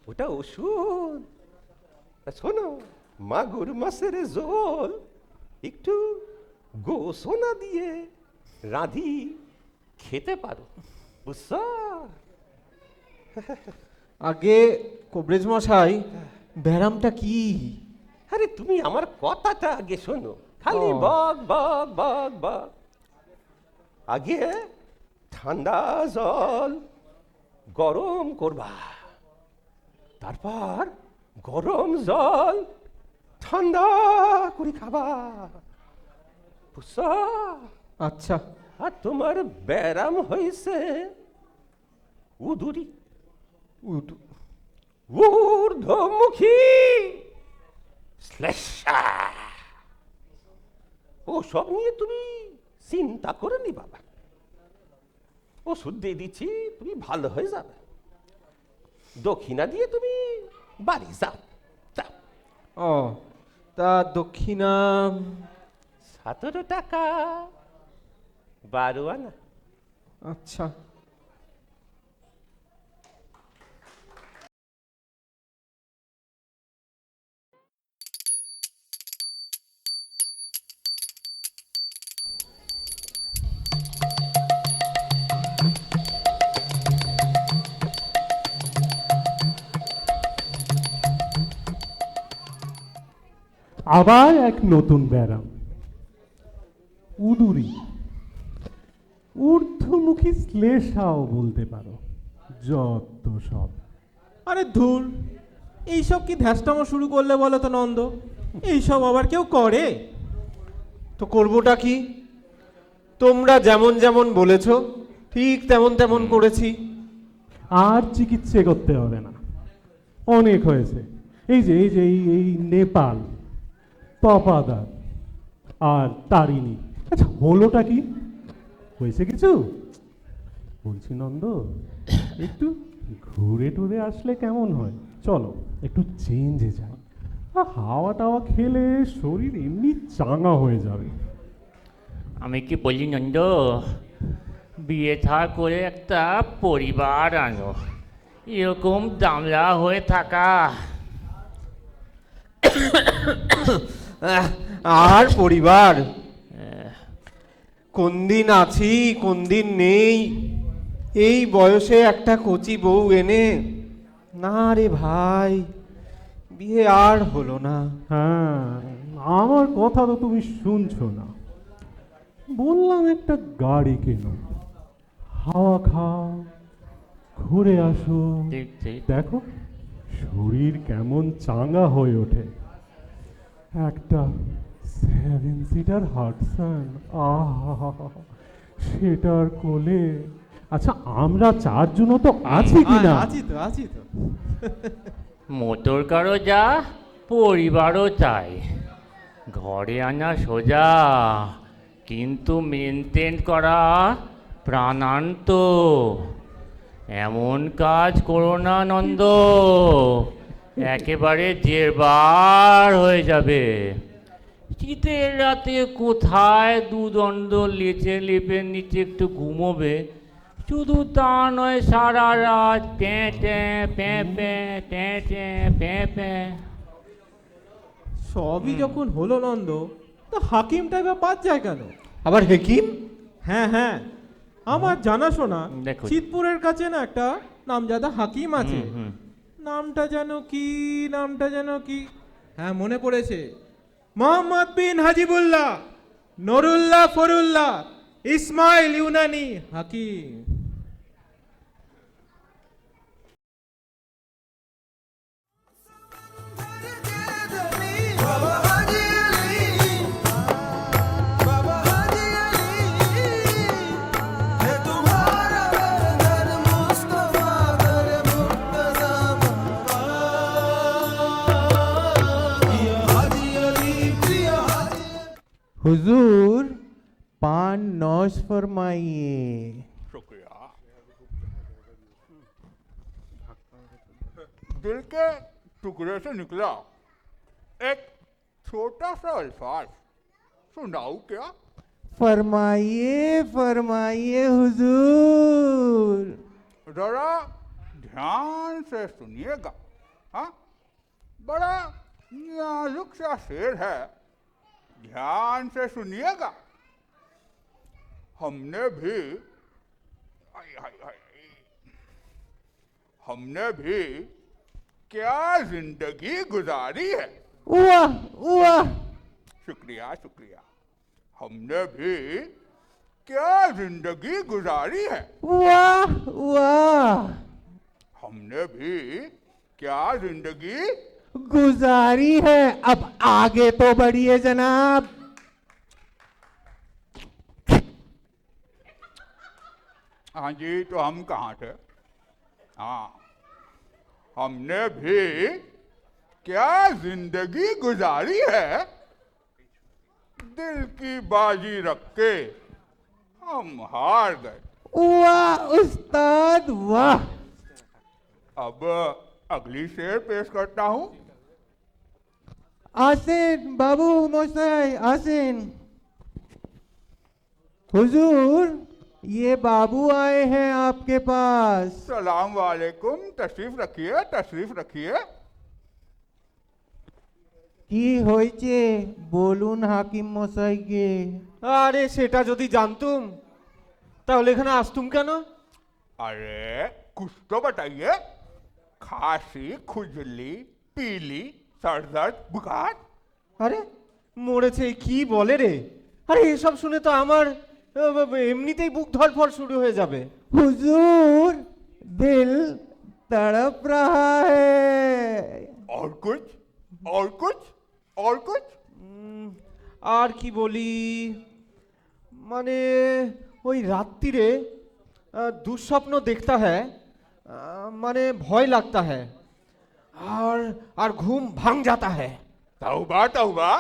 Speaker 12: ওটা ওষুধ। শোনো, মাগুর মাছের ঝোল একটু গোসনা দিয়ে রাঁধি খেতে পারো, বুঝছো?
Speaker 7: আগে কবরেজ মশাই, ব্যারামটা কি?
Speaker 12: আরে তুমি আমার কথাটা আগে শোনো, খালি
Speaker 7: ও।
Speaker 12: বক বক বক বক। আগে ঠান্ডা জল গরম করবা, তারপর গরম জল ঠান্ডা করে খাবা, বুঝছো?
Speaker 7: আচ্ছা।
Speaker 12: আর তোমার ব্যারাম হয়েছে উদুরি, ঊর্ধ্বমুখী শ্লেষা। ওসব নিয়ে তুমি চিন্তা করে নি বাবা, ওষুধ দিয়ে দিচ্ছি, তুমি ভালো হয়ে যাবে। দক্ষিণা দিয়ে তুমি বাড়ি যাও।
Speaker 7: ও, তা দক্ষিণা
Speaker 12: 17 টাকা 12 আনা।
Speaker 7: আচ্ছা।
Speaker 6: আবার এক নতুন ব্যারাম, উদুরি, ঊর্ধ্বমুখী শ্লেষাও বলতে পারো, যত সব।
Speaker 4: আরে ধুর, এইসব কি ধ্যাসটামো শুরু করলে বলো তো নন্দ? এইসব আবার কেউ করে?
Speaker 7: তো করবোটা কি? তোমরা যেমন যেমন বলেছো ঠিক তেমন তেমন করেছি।
Speaker 6: আর চিকিৎসা করতে হবে না, অনেক হয়েছে। এই নেপাল, তপাদার আর তারিণী। আচ্ছা, হলোটা কি? হয়েছে কিছু? বলছি নন্দ, একটু ঘুরে টুরে আসলে কেমন হয়? চলো একটু চেঞ্জে যাই, হাওয়া টাওয়া খেলে শরীর এমনি চাঙ্গা হয়ে যাবে।
Speaker 5: আমি কি বলি নন্দ, বিয়ে থা করে একটা পরিবার আনো, এরকম দামড়া হয়ে থাকা।
Speaker 7: আর পরিবার কোন দিন আছি কোন দিন নেই, এই বয়সে একটা কচি বউ এনে, না রে ভাই, বিয়ে আর হলো না।
Speaker 6: হ্যাঁ, আমার কথা তো তুমি শুনছো না। বললাম একটা গাড়ি কেনো, হাওয়া খাও, ঘুরে আসো,
Speaker 5: ঠিক ঠিক।
Speaker 6: দেখো শরীর কেমন চাঙ্গা হয়ে ওঠে। একটা 7 সিটার হাডসন, আহা, সেটার কোলে। আচ্ছা, আমরা 4 জনও তো আছি কিনা?
Speaker 4: আছি তো।
Speaker 5: মোটর কারও যা, পরিবারও চাই। ঘরে আনা সোজা, কিন্তু মেনটেন করা প্রাণান্ত। এমন কাজ করো না নন্দ, একেবারে জেরবার হয়ে যাবে। শীতের রাতে কোথায় দুদণ্ড লেচে লেপের নিচে একটু ঘুমোবে, শুধু তা নয় সারা রাত ট্যাঁ ট্যাঁ প্যাঁ প্যাঁ ট্যাঁ ট্যাঁ প্যাঁ প্যাঁ।
Speaker 4: সবই যখন হলো নন্দ, তো হাকিমটাই বা বাদ যায় কেন?
Speaker 7: আবার হেকিম?
Speaker 4: হ্যাঁ, আমার জানাশোনা
Speaker 5: দেখো।
Speaker 4: চিতপুরের কাছে না একটা নামজাদা হাকিম আছে। নামটা যেন কি, হ্যাঁ মনে পড়েছে, মোহাম্মদ বিন হাজিবুল্লাহ নরুল্লাহ ফরুল্লাহ ইসমাইল ইউনানি হাকিম। हुजूर पान नौश फरमाइए।
Speaker 13: शुक्रिया। दिल के टुकड़े से निकला एक छोटा सा अल्फाज, सुनाऊं क्या?
Speaker 4: फरमाइए फरमाइए हुजूर।
Speaker 13: जरा ध्यान से सुनिएगा। हाँ, बड़ा नाजुक सा शेर है, ध्यान से सुनिएगा। हमने भी क्या जिंदगी गुजारी है।
Speaker 4: वाह वाह।
Speaker 13: शुक्रिया शुक्रिया। हमने भी क्या जिंदगी गुजारी है।
Speaker 4: वाह वाह।
Speaker 13: हमने भी क्या जिंदगी
Speaker 4: गुजारी है। अब आगे तो बढ़िए जनाब।
Speaker 13: हाँ जी, तो हम कहाँ थे? हाँ, हमने भी क्या जिंदगी गुजारी है। दिल की बाजी रख के हम हार गए।
Speaker 4: वाह उस्ताद वाह।
Speaker 13: अब अगली शेर पेश करता हूं।
Speaker 4: आसिन बाबू मोसाई आसिन। हुजूर ये बाबू आए हैं आपके पास।
Speaker 13: सलाम वालेकुम, तशरीफ रखिए तशरीफ रखिए।
Speaker 4: কি হয়েছে বলুন হাকিম মশাইকে।
Speaker 7: আরে সেটা যদি জানতুম তাহলে এখানে আসতুম কেন?
Speaker 13: अरे कुछ तो बताइए। खांसी, खुजली, पीली, सर दर्द, बुखार।
Speaker 7: আরে মরেছে কি বলে রে? আরে এসব শুনে তো আমার এমনিতেই বুক ধড়ফড় শুরু হয়ে যাবে।
Speaker 4: हुजूर दिल तड़प रहा है।
Speaker 13: और कुछ और कुछ और कुछ?
Speaker 7: আর কি বলি, মানে ওই রাত্রিরে দুঃস্বপ্ন দেখতা হ্যায়, মানে ভয় লাগতা হ্যায়, আর ঘুম ভাঙ जाता है।
Speaker 13: तौबा तौबा,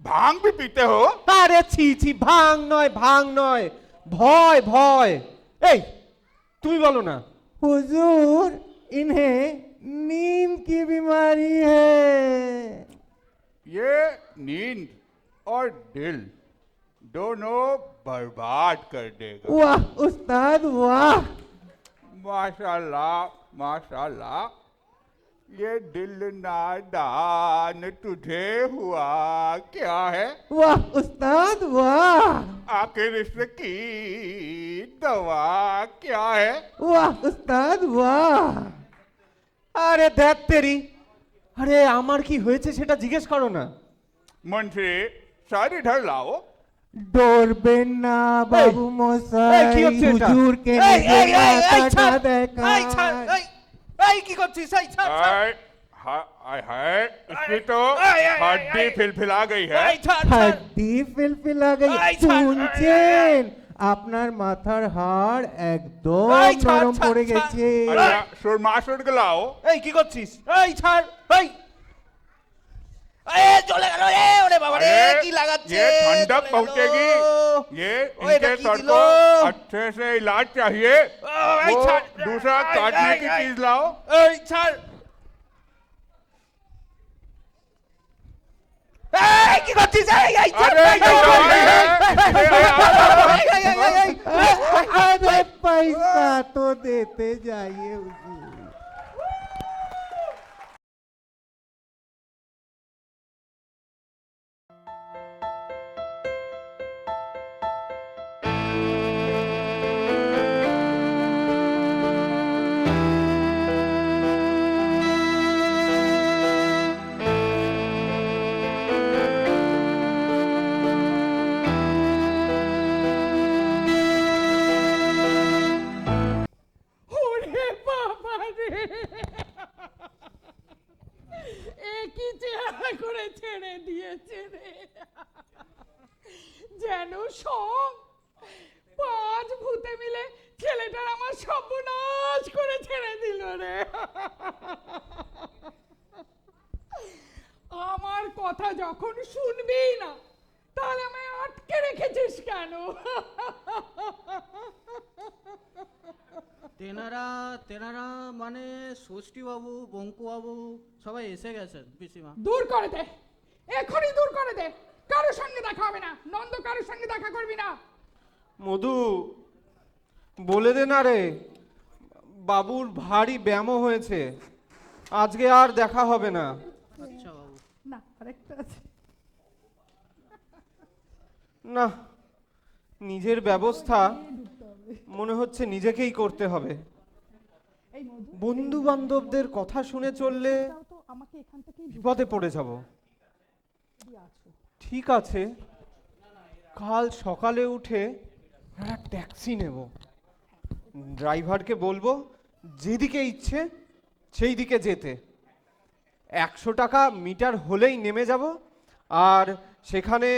Speaker 13: भांग भी पीते हो?
Speaker 7: আরে ছি ছি, ভাঙ নয় ভয় ভয়। এই তুমি বলো না।
Speaker 4: हुजूर इन्हें नींद की बीमारी है।
Speaker 13: ये नींद और दिल दोनों बर्बाद कर देगा।
Speaker 4: वाह उस्ताद वाह।
Speaker 13: माशाल्लाह माशाल्लाह। ये दिल नादान तुझे हुआ क्या है?
Speaker 4: वाह उस्ताद वाह।
Speaker 13: आखिर इसकी दवा क्या है?
Speaker 4: वाह उस्ताद वाह।
Speaker 7: আরে দেখ তেরি, আরে আমার কি হয়েছে সেটা জিজ্ঞেস করো না।
Speaker 13: मुंशी सर इधर लाओ।
Speaker 4: ডরবেন না বাবু মশাই,
Speaker 7: কি হচ্ছে এটা?
Speaker 4: হুজুর কে
Speaker 7: এই,
Speaker 4: নিজের
Speaker 7: এই, এই, এই,
Speaker 4: মাথাটা
Speaker 7: ছাড়,
Speaker 4: দেখা।
Speaker 7: এই, ছাড়, এই কি করছিস? এই ছাড়, ছাড়।
Speaker 13: हाय इसकी तो हड्डी फिलफिला गई है।
Speaker 7: এই ছাড়, ছাড়।
Speaker 4: হাড্ডি ফিলফিলা গেছে।
Speaker 7: এই ছাড়,
Speaker 4: শুনছেন আপনার মাথার হাড় একদম
Speaker 7: এই ছাড়,
Speaker 4: নরম
Speaker 7: ছাড়,
Speaker 4: পড়ে
Speaker 7: ছাড়।
Speaker 4: গেছে।
Speaker 13: अच्छा सुरमा सुर के लाओ।
Speaker 7: এই কি করছিস? এই ছাড়, এই চলে গেল রে, ওরে বাবা রে,
Speaker 13: अरे,
Speaker 7: কি লাগাচ্ছে?
Speaker 13: ये ठंडक
Speaker 7: চলে गেল।
Speaker 13: पहुंचेगी। ये
Speaker 7: ओए,
Speaker 13: इनके
Speaker 7: रखी
Speaker 13: सर
Speaker 7: दिलो।
Speaker 13: को अच्छे से इलाज चाहिए।
Speaker 7: এই
Speaker 13: वो
Speaker 7: ছাড়।
Speaker 13: दूसरा
Speaker 7: এই,
Speaker 13: काटने
Speaker 7: এই,
Speaker 13: की
Speaker 7: এই।
Speaker 13: चीज लाओ।
Speaker 7: এই ছাড়। এই কি করছিস? এই ছাড়,
Speaker 13: अरे
Speaker 7: এই,
Speaker 13: ये
Speaker 7: এই,
Speaker 13: दवाई
Speaker 7: এই,
Speaker 13: है।
Speaker 7: এই,
Speaker 13: ये
Speaker 4: अरे पैसा तो देते जाइए हुजूर।
Speaker 1: ওরে বাবা রে, একই চেহারা করে ছেড়ে দিয়েছে রে, যেন সব 5 ভূতে মিলে ছেলেটার আমার সর্বনাশ করে ছেড়ে দিল রে। আমার কথা যখন শুনবেই না, তাহলে আমায় 8 আটকে রেখেছিস কেন?
Speaker 3: তেনারা মানে ষষ্ঠীবাবু, বঙ্কুবাবু সবাই এসে গেছেন পিসিমা।
Speaker 1: দূর করে দে, এখনই দূর করে দে। কারোর সঙ্গে দেখা হবে না, নন্দ কারোর সঙ্গে দেখা করবি না।
Speaker 7: মধু, বলে দে না রে, বাবুর ভারী ব্যামো হয়েছে, আজকে আর দেখা হবে না।
Speaker 3: আচ্ছা বাবু।
Speaker 1: না, আরেকটা আছে।
Speaker 7: না, নিজের ব্যবস্থা মনে হচ্ছে নিজেকেই করতে হবে।
Speaker 1: এই মধু,
Speaker 7: বন্ধু বান্ধবদের কথা শুনে চললে
Speaker 1: দাও তো আমাকে এখান থেকে
Speaker 7: বিপদে পড়ে যাব। ঠিক আছে, কাল সকালে উঠে একটা ট্যাক্সি নেব, ড্রাইভারকে বলবো যেদিকে ইচ্ছে সেই দিকে যেতে। 100 টাকা মিটার হলেই নেমে যাব, আর সেখানে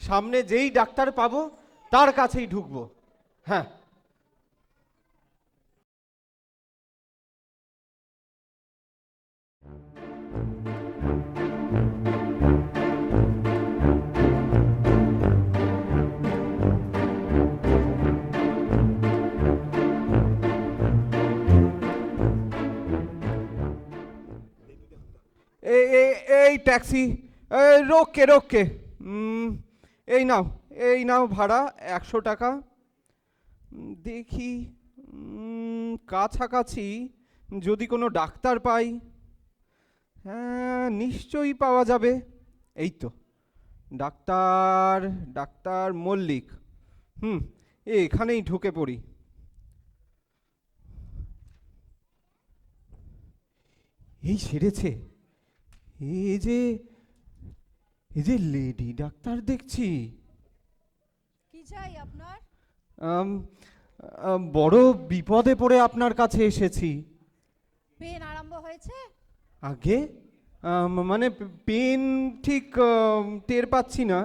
Speaker 7: সামনে যেই ডাক্তার পাবো তার কাছেই ঢুকবো। হ্যাঁ, এই ট্যাক্সি, রোককে রোককে, এই নাও ভাড়া 100 টাকা। দেখি কাছাকাছি যদি কোনো ডাক্তার পাই। হ্যাঁ, নিশ্চয়ই পাওয়া যাবে। এই তো ডাক্তার মল্লিক। এখানেই ঢুকে পড়ি। এই সেরেছে, এই যে লেডি ডাক্তার দেখছি।
Speaker 9: কি চাই আপনার?
Speaker 7: বড় বিপদে পড়ে আপনার কাছে এসেছি।
Speaker 9: পেন আরম্ভ হয়েছে?
Speaker 7: আগে মানে পেন ঠিক টের পাচ্ছি না।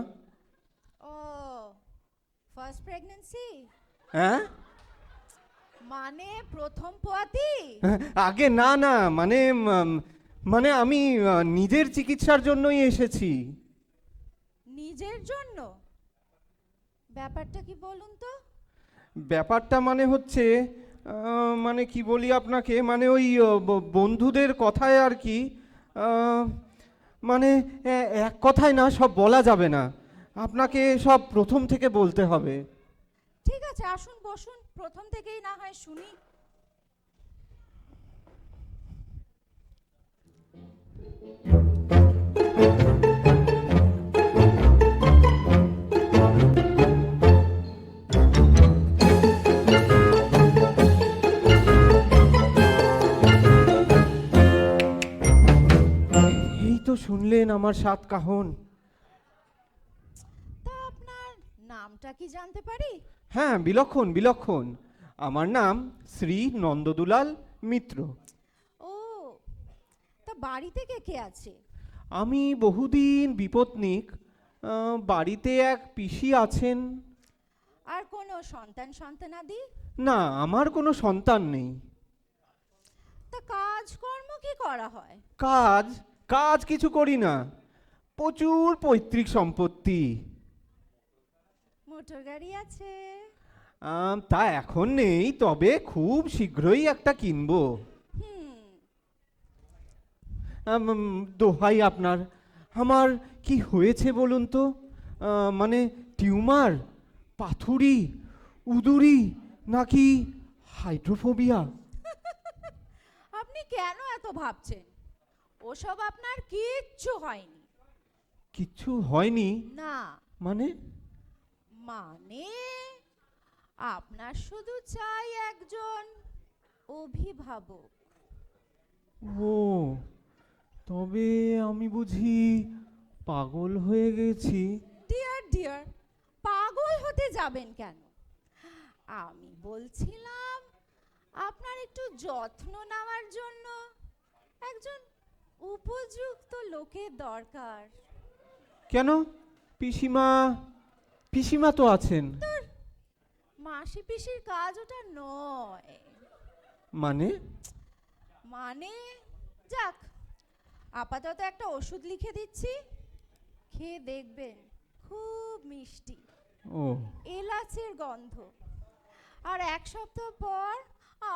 Speaker 9: ও, ফার্স্ট প্রেগন্যান্সি?
Speaker 7: হ্যাঁ,
Speaker 9: মানে প্রথম পোয়াতি?
Speaker 7: আগে না, মানে আমি নিজের চিকিৎসার জন্যই এসেছি।
Speaker 9: নিজের জন্য? ব্যাপারটা কি বলুন তো?
Speaker 7: ব্যাপারটা মানে হচ্ছে, মানে কি বলি আপনাকে, মানে ওই বন্ধুদের কথায় আর কি, মানে এক কথায় না, সব বলা যাবে না, আপনাকে সব প্রথম থেকে বলতে হবে।
Speaker 9: ঠিক আছে, আসুন বসুন, প্রথম থেকেই না হয় শুনি।
Speaker 7: এই তো শুনলেন আমার 7 কাহন।
Speaker 9: তা আপনার নামটা কি জানতে পারি?
Speaker 7: হ্যাঁ, বিলক্ষণ। আমার নাম শ্রী নন্দদুলাল মিত্র।
Speaker 9: ও, তা বাড়িতে কে আছে?
Speaker 7: আমি বহুদিন বিপত্নিক, বাড়িতে এক পিসি আছেন।
Speaker 9: আর কোনো সন্তানাদি?
Speaker 7: না, আমার কোনো সন্তান নেই।
Speaker 9: তা কাজকর্ম কি করা হয়?
Speaker 7: কাজ কিছু করি না, প্রচুর পৈতৃক সম্পত্তি।
Speaker 9: মোটর গাড়ি আছে?
Speaker 7: তা এখন নেই, তবে খুব শীঘ্রই একটা কিনবো। দোহাই আপনার, আমার কি হয়েছে বলুন তো? মানে টিউমার, পাথুরি, উদুরি, নাকি হাইড্রোফোবিয়া?
Speaker 9: আপনি কেন এত ভাবছেন? ওসব আপনার কিচ্ছু হয়নি।
Speaker 7: কিচ্ছু হয়নি?
Speaker 9: না।
Speaker 7: মানে
Speaker 9: আপনার শুধু চাই একজন অভিভাবক।
Speaker 7: ও, তবে আমি বুঝি পাগল হয়ে গেছি?
Speaker 9: ডিয়ার, পাগল হতে যাবেন কেন? আমি বলছিলাম আপনার একটু যত্ন নেওয়ার জন্য একজন উপযুক্ত লোকের দরকার।
Speaker 7: কেন? পিসিমা তো আছেন।
Speaker 9: মাসি পিসির কাজ ওটা নয়।
Speaker 7: মানে
Speaker 9: যাক, আপাতত একটা ওষুধ লিখে দিচ্ছি, খেয়ে দেখবেন, খুব মিষ্টি।
Speaker 3: ও
Speaker 9: এলাচের গন্ধ। আর 1 সপ্তাহ পর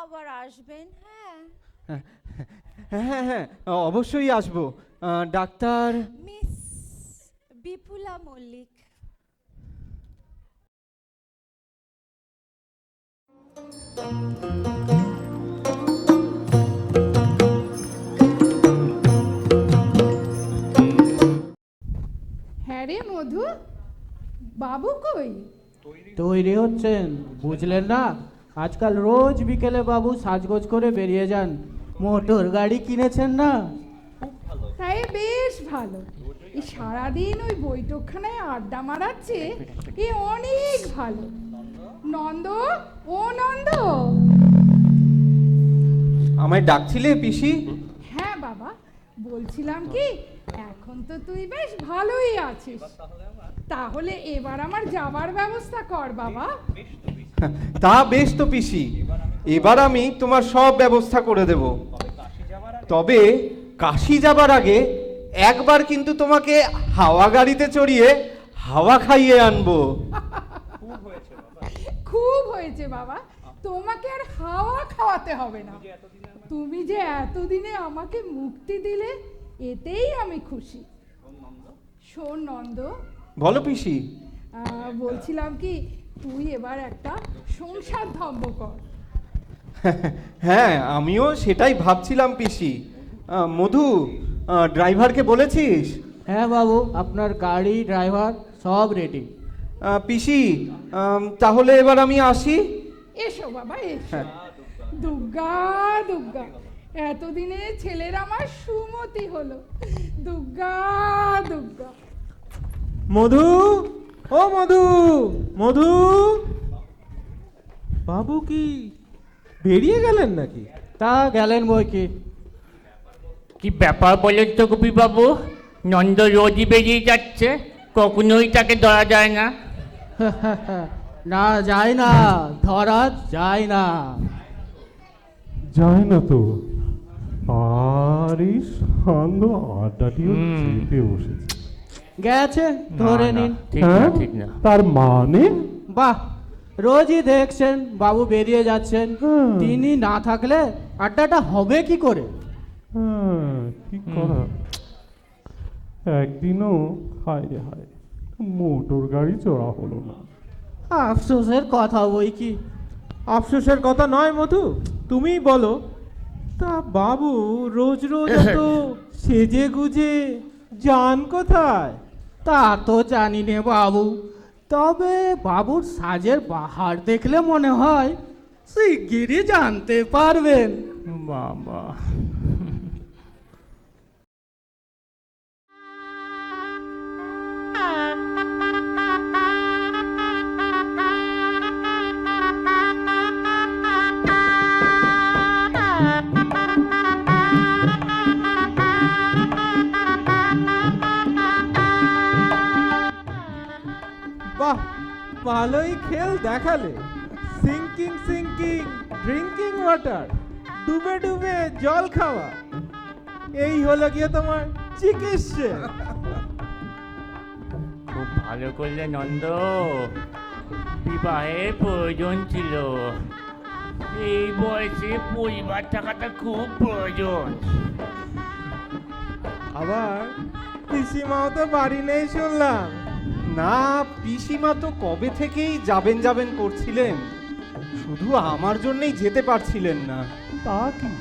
Speaker 9: আবার আসবেন। হ্যাঁ,
Speaker 7: হ্যাঁ হ্যাঁ অবশ্যই আসবো। Doctor
Speaker 9: miss Bipula Mallik.
Speaker 1: হ্যাঁ রে মধু, বাবু কই?
Speaker 3: তৈরি হচ্ছেন, বুঝলেন না? আজকাল রোজ বিকেলে বাবু সাজগোজ করে বেরিয়ে যান। মোটর গাড়ি কিনেছেন না?
Speaker 1: তাই বেশ ভালো। এই সারাদিন ওই বৈঠকখানায় আড্ডা মারাচ্ছে, এ অনেক ভালো। নন্দ, ও নন্দ।
Speaker 7: আমায় ডাকছিলে পিসি?
Speaker 1: হ্যাঁ বাবা, বলছিলাম কি, এখন তো তুই বেশ ভালোই আছিস, তাহলে এবার আমার যাবার ব্যবস্থা কর বাবা।
Speaker 7: তা বেশ তো পিসি, এবার আমি তোমার সব ব্যবস্থা করে দেব। তবে কাশি যাবার আগে একবার কিন্তু তোমাকে হাওয়া গাড়িতে চড়িয়ে হাওয়া খাইয়ে আনবো।
Speaker 1: খুব হয়েছে বাবা, তোমাকে আর হাওয়া খাওয়াতে হবে না। তুমি যে এতদিনে আমাকে মুক্তি দিলে, এতেই আমি খুশি। শোন নন্দ,
Speaker 7: বলো পিসি।
Speaker 1: বলছিলাম কি, তুই এবার একটা সংসার ধম্ব কর।
Speaker 7: হ্যাঁ, আমিও সেটাই ভাবছিলাম পিসি। মধু, ড্রাইভারকে বলেছিস?
Speaker 3: হ্যাঁ বাবু, আপনার গাড়ি ড্রাইভার সব রেডি।
Speaker 7: পিসি, তাহলে এবার আমি আসি।
Speaker 1: এসো বাবা এসো। দুর্গা দুর্গা, এতদিনে ছেলের আমার সুমতি হলো। দুর্গা দুর্গা।
Speaker 4: মধু, ও মধু, মধু। বাবু কি বেরিয়ে গেলেন নাকি?
Speaker 3: তা গেলেন বই কি।
Speaker 5: কি ব্যাপার বলেন তো কবি বাবু? নন্দ রোজই বেরিয়ে যাচ্ছে, কখনোই তাকে ধরা যায় না।
Speaker 3: না যায় না, ধরা যায় না।
Speaker 6: যায় না তো, আর এই সান্দ আড্ডাটিও চেপে বসেছে।
Speaker 3: গেছে, ধরে নিন।
Speaker 6: হ্যাঁ, তার মানে?
Speaker 3: বাহ, রোজই দেখছেন বাবু বেরিয়ে যাচ্ছেন, তিনি না থাকলে আড্ডাটা হবে কি করে?
Speaker 6: কি করা, একদিনও হায় রে হায় মোটর গাড়ি চড়া হলো না।
Speaker 3: আফসোসের কথা বই কি।
Speaker 4: আফসোসের কথা নয় মধু, তুমিই বলো। তা বাবু রোজ রোজ তো সেজে গুজে যান কোথায়?
Speaker 3: তা তো জানি নে বাবু, তবে বাবুর সাজের বাহার দেখলে মনে হয় শিগগিরই জানতে পারবেন।
Speaker 5: বাবা,
Speaker 4: বাহ, ভালোই খেল দেখালে। সিঙ্কিং সিঙ্কিং ড্রিঙ্কিং ওয়াটার, ডুবে ডুবে জল খাওয়া, এই হলো গিয়ে তোমার চিকিৎসা।
Speaker 5: খুব ভালো করলে নন্দ, বিবাহের প্রয়োজন ছিল। এই বয়সে পরিবার থাকাটা খুব প্রয়োজন।
Speaker 4: আবার পিসিমাও তো বাড়ি নেই শুনলাম।
Speaker 7: না, পিসিমা তো কবে থেকেই যাবেন যাবেন করছিলেন, শুধু আমার জন্যই যেতে পারছিলেন না।
Speaker 6: তা কি,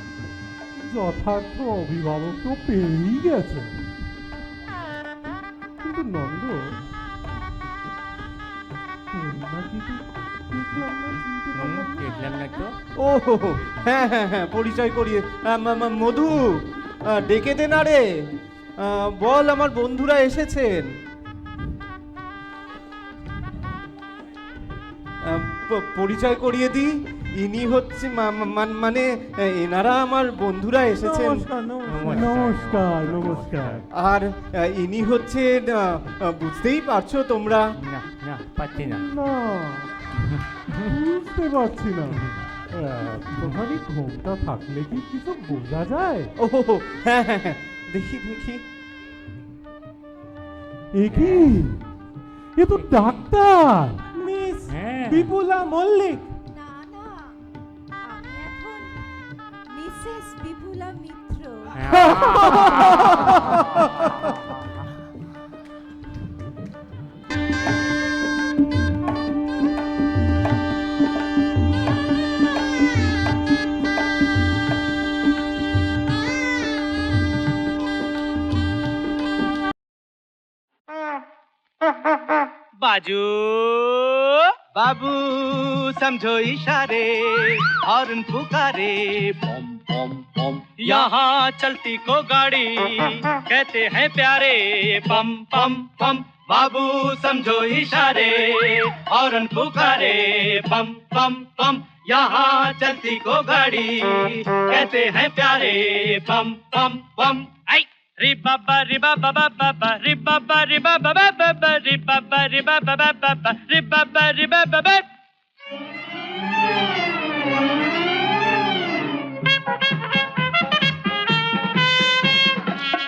Speaker 6: যথার্থ অভিভাবক তো পেয়েই গেছে। কিন্তু নন্দ,
Speaker 5: দেখলাম না তো।
Speaker 7: ও হ্যাঁ হ্যাঁ হ্যাঁ, পরিচয় করিয়ে। মধু, ডেকে দে না রে, বল আমার বন্ধুরা এসেছেন। পরিচয় করিয়ে দি, ইনি হচ্ছে মানে এনারা আমার বন্ধুরা এসেছেন।
Speaker 6: নমস্কার নমস্কার।
Speaker 7: আর ইনি হচ্ছেন, বুঝতেই পারছো তোমরা?
Speaker 5: না না, পাচ্ছি না।
Speaker 6: না, বুঝতে পারছি না। একটুখানি ঘুমটা থাকলে কি কিছু বোঝা যায়?
Speaker 7: ও হ্যাঁ হ্যাঁ হ্যাঁ, দেখি দেখি।
Speaker 6: এ কি, এ তো ডাক্তার।
Speaker 4: মিস
Speaker 5: হ্যাঁ।
Speaker 4: বিপুলা মল্লিক।
Speaker 9: না না, আমি এখন মিসেস বিপুলা মিত্র।
Speaker 2: बाजू बाबू समझो इशारे हॉर्न पुकारे बम बम बम यहाँ चलती को गाड़ी कहते हैं प्यारे बम बम बम बाबू समझो इशारे हॉर्न पुकारे बम बम बम यहाँ चलती को गाड़ी कहते हैं प्यारे बम बम बम आई ri ba ba ri ba ba ba ba ba ri ba ba ri ba ba ba ba ba ri ba ba ri ba ba ba ba ba ri ba ba ri ba ba ba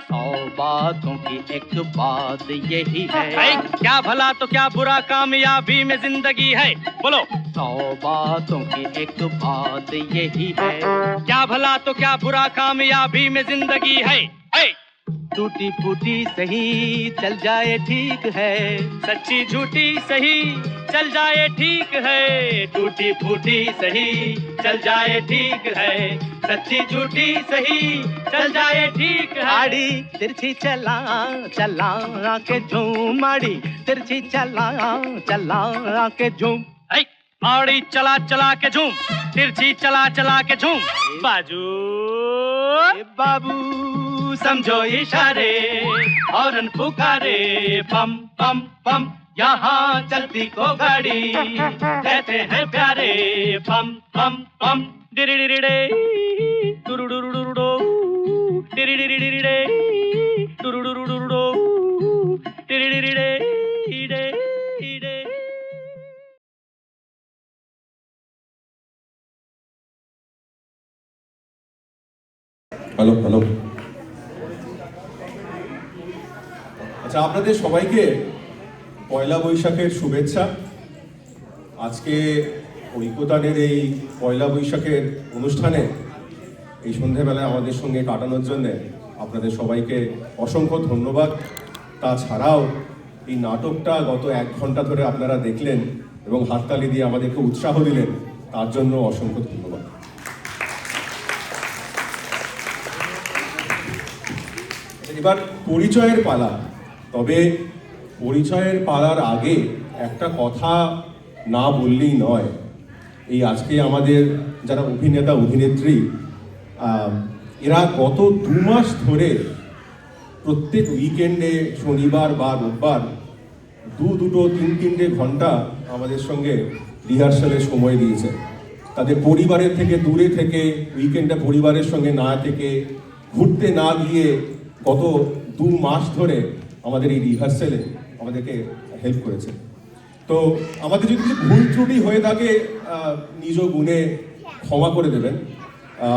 Speaker 2: सौ बातों की एक बात यही है क्या भला तो क्या बुरा कामयाबी में जिंदगी है बोलो 100 बातों की एक बात यही है क्या भला तो क्या बुरा कामयाबी में जिंदगी है टूटी फूटी सही चल जाए ठीक है सच्ची झूठी सही चल जाए ठीक है टूटी फूटी सही चल जाए ठीक है सच्ची झूठी सही चल जाए ठीक है आड़ी तिरछी चला चला के झूम आड़ी तिरछी चला चला के झूम आड़ी चला चला के झूम तिरछी चला चला के झूम बाजू बाबू समझो इशारे हॉर्न पुकारे बम बम बम यहाँ चलती को गाड़ी कहते हैं प्यारे बम बम बम डिरिडिरिडे टुरुडुरुडुरुडो डिरिडिरिडिरिडे टुरुडुरुडुरुडो डिरिडिरिडे इडे इडे
Speaker 8: হ্যালো হ্যালো আচ্ছা আপনাদের সবাইকে পয়লা বৈশাখের শুভেচ্ছা। আজকে ঐক্যতানের এই পয়লা বৈশাখের অনুষ্ঠানে এই সন্ধ্যেবেলায় আমাদের সঙ্গে কাটানোর জন্যে আপনাদের সবাইকে অসংখ্য ধন্যবাদ। তাছাড়াও এই নাটকটা গত 1 ঘন্টা ধরে আপনারা দেখলেন এবং হাততালি দিয়ে আমাদেরকে উৎসাহ দিলেন, তার জন্য অসংখ্য ধন্যবাদ। এবার পরিচয়ের পালা, তবে পরিচয়ের পালার আগে একটা কথা না বললেই নয়। এই আজকে আমাদের যারা অভিনেতা অভিনেত্রী এরা গত 2 মাস ধরে প্রত্যেক উইকেন্ডে শনিবার বা রোববার 2-3 ঘন্টা আমাদের সঙ্গে রিহার্সালের সময় দিয়েছে। তাদের পরিবারের থেকে দূরে থেকে উইকেন্ডে পরিবারের সঙ্গে না থেকে ঘুরতে না গিয়ে গত 2 মাস ধরে আমাদের এই রিহার্সালে আমাদেরকে হেল্প করেছে। তো আমাদের যদি কিছু ভুল ত্রুটি হয়ে থাকে নিজ গুণে ক্ষমা করে দেবেন।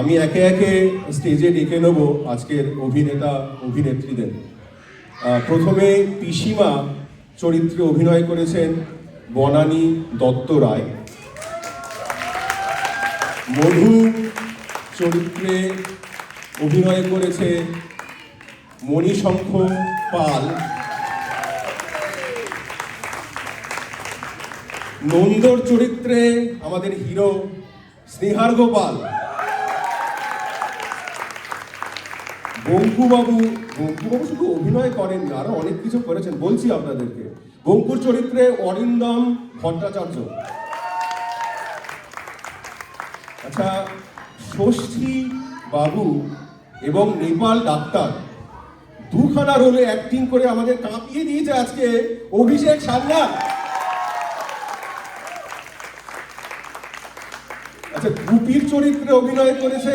Speaker 8: আমি একে একে স্টেজে ডেকে নেব আজকের অভিনেতা অভিনেত্রীদের। প্রথমে পিসিমা চরিত্রে অভিনয় করেছেন বনানী দত্ত রায়। মধু চরিত্রে অভিনয় করেছে মণিশঙ্খ পাল। নন্দর চরিত্রে আমাদের হিরো স্নেহার গোপাল। বঙ্কুবাবু শুধু অভিনয় করেন, আরো অনেক কিছু করেছেন, বলছি আপনাদেরকে। বঙ্কুর চরিত্রে অরিন্দম ভট্টাচার্য। আচ্ছা, ষষ্ঠী বাবু এবং নেপাল ডাক্তার 2খানা রোলে অ্যাক্টিং করে আমাদের কাঁপিয়ে দিয়েছে আজকে অভিষেক সান্যাল। আচ্ছা, গুপির চরিত্রে অভিনয় করেছে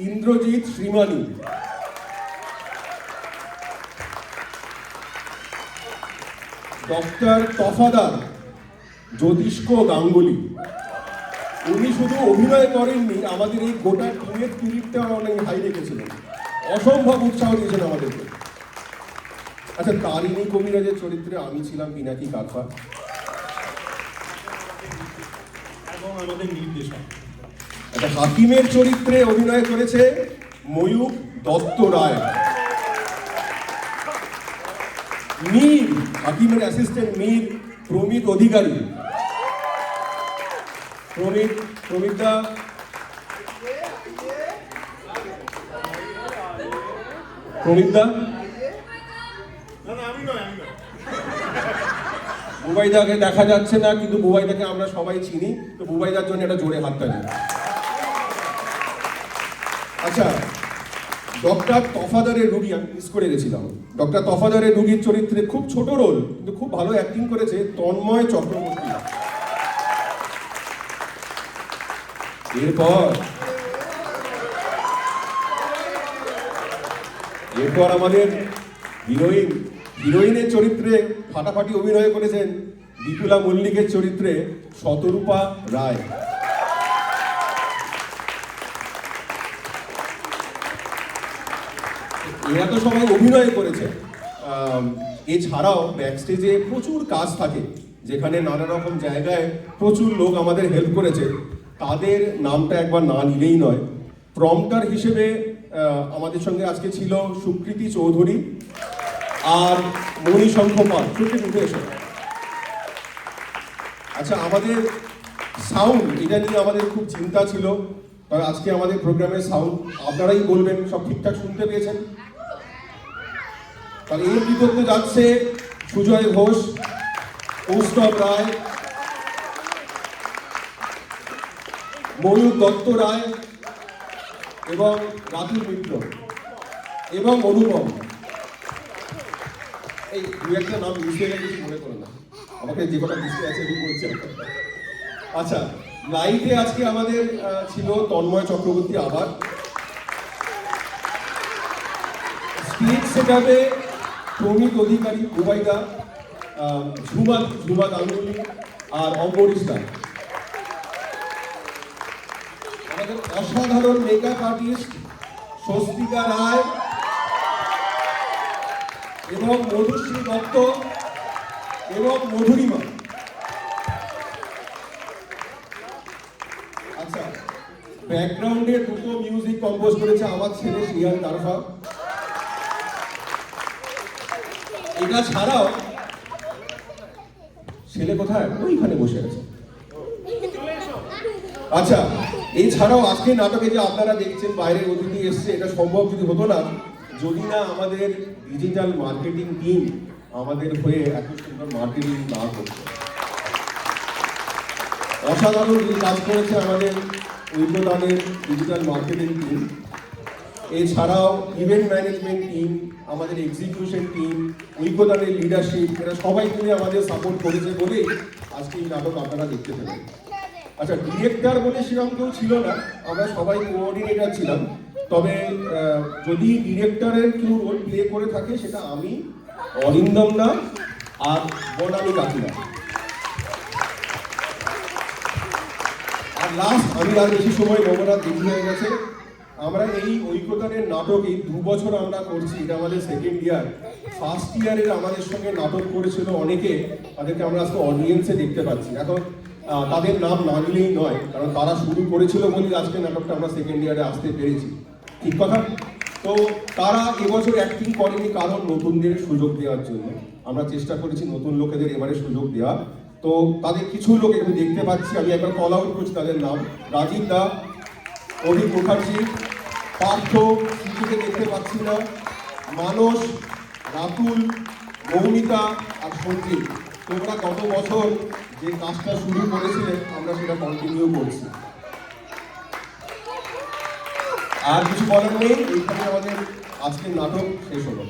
Speaker 8: ইন্দ্রজিৎ শ্রীমানি। ডক্টর তফাদার জ্যোতিষ্ক গাঙ্গুলি। উনি শুধু অভিনয় করেননি, আমাদের এই গোটা টিমের স্পিরিটটা অনেক হাই রেখেছিলেন, অসম্ভব উৎসাহ দিয়েছেন আমাদেরকে। আচ্ছা, তারিণী কবিরাজের চরিত্রে আমি ছিলাম পিনাকি কারফা।
Speaker 10: এবং আমাদের নির্দেশক
Speaker 8: একটা হাকিমের চরিত্রে অভিনয় করেছে ময়ূর দত্ত রায়। মীর, হাকিমের অ্যাসিস্ট্যান্ট মীর প্রমিত অধিকারী। প্রমিতদা বুবাইদাকে দেখা যাচ্ছে না, কিন্তু বুবাইদাকে আমরা সবাই চিনি, তো বুবাইদার জন্য একটা জোরে হাততালি। আচ্ছা, ডক্টর তফাদারের রুগী আমি মিস করে গেছিলাম। ডক্টর তফাদারের রুগীর চরিত্রে খুব ছোট রোল, কিন্তু খুব ভালো অ্যাক্টিং করেছে তন্ময় চক্রবর্তী। এরপর আমাদের হিরোইনের চরিত্রে ফাটাফাটি অভিনয় করেছেন বিপুলা মল্লিকের চরিত্রে শতরূপা রায়। এরা তো সবাই অভিনয় করেছে। এছাড়াও ব্যাকস্টেজে প্রচুর কাজ থাকে, যেখানে নানা রকম জায়গায় প্রচুর লোক আমাদের হেল্প করেছে। তাদের নামটা একবার না নিলেই নয়। প্রম্পটার হিসেবে আমাদের সঙ্গে আজকে ছিল সুকৃতি চৌধুরী আর মণিশঙ্খ পাল। সুকৃতি উঠে এসো। আচ্ছা, আমাদের সাউন্ড, এটা নিয়ে আমাদের খুব চিন্তা ছিল, তবে আজকে আমাদের প্রোগ্রামের সাউন্ড আপনারাই বলবেন সব ঠিকঠাক শুনতে পেয়েছেন। তাহলে এর বিপক্ষে যাচ্ছে সুজয় ঘোষ, কৌস্তব রায়, ময়ূর দত্ত রায় এবং রাতুল মিত্র এবং অনুপম। এই দু একটা নাম মিশিয়ে গেলে কিছু মনে করো না, আমাকে যে কটা মিশে আছে আমি বলছি। আচ্ছা, লাইভে আজকে আমাদের ছিল তন্ময় চক্রবর্তী, আবার স্টেজ সেটআপে প্রমিত অধিকারী, উবাইদা, ঝুমা গাঙ্গুলি আর অম্বরীশ দা। আমাদের অসাধারণ মেকআপ আর্টিস্ট স্বস্তিকা রায় এবং মধুশ্রী দত্ত এবং মধুরিমা। আচ্ছা, ব্যাকগ্রাউন্ডে দুটো মিউজিক কম্পোজ করেছে আমার ছেলে শ্রিয়ান তারফা। এটা ছাড়াও ছেলে কোথায়? ওইখানে বসে আছে। আচ্ছা, এছাড়াও আজকে নাটকে যে আপনারা দেখছেন বাইরের অতিথি এসছে, এটা সম্ভব যদি হতো না যদি না আমাদের ডিজিটাল মার্কেটিং টিম আমাদের হয়ে এত সুন্দর মার্কেটিং না করতো। অসাধারণ কাজ করেছে আমাদের ঐক্যদানের ডিজিটাল মার্কেটিং টিম। এছাড়াও ইভেন্ট ম্যানেজমেন্ট টিম, আমাদের এক্সিকিউশন টিম, ঐক্যদানের লিডারশিপ, এরা সবাই মিলে আমাদের সাপোর্ট করেছে বলেই আজকে এই নাটক আপনারা দেখতে পেলেন। আচ্ছা, ডিরেক্টর বলে সেরকম কেউ ছিল না, আমরা সবাই কোঅর্ডিনেটর ছিলাম। তবে যদি ডিরেক্টরের কেউ রোল প্লে করে থাকে সেটা আমি, অরিন্দম দা আর বনানী কাকিনা। আর লাস্ট, আমি আর বেশি সময় নেবো না, দেরি হয়ে গেছে। আমরা এই ঐক্যদানের নাটক এই 2 বছর আমরা করছি, এটা আমাদের সেকেন্ড ইয়ার। ফার্স্ট ইয়ারের আমাদের সঙ্গে নাটক করেছিল অনেকে, তাদেরকে আমরা আজকে অডিয়েন্সে দেখতে পাচ্ছি। এখন তাদের নাম না নিলেই নয়, কারণ তারা শুরু করেছিল বলেই আজকে নাটকটা আমরা সেকেন্ড ইয়ারে আসতে পেরেছি, ঠিক কথা? তো তারা এবছর অ্যাক্টিং করেনি কারণ নতুনদের সুযোগ দেওয়ার জন্য। আমরা চেষ্টা করেছি নতুন লোকেদের এবারে সুযোগ দেওয়া। তো তাদের কিছু লোক আমি দেখতে পাচ্ছি, আমি একবার কল আউট করছি তাদের নাম: রাজীব দা, অভিক মুখার্জি, পার্থ, সিটিকে দেখতে পাচ্ছি না, মানস, রাতুল, মৌমিতা আর সঞ্জিত। তোমরা গত বছর যে কাজটা শুরু করেছিলে আমরা সেটা কন্টিনিউ করছি। আর কিছু বলার নেই, এইখানে আমাদের আজকের নাটক শেষ হলো।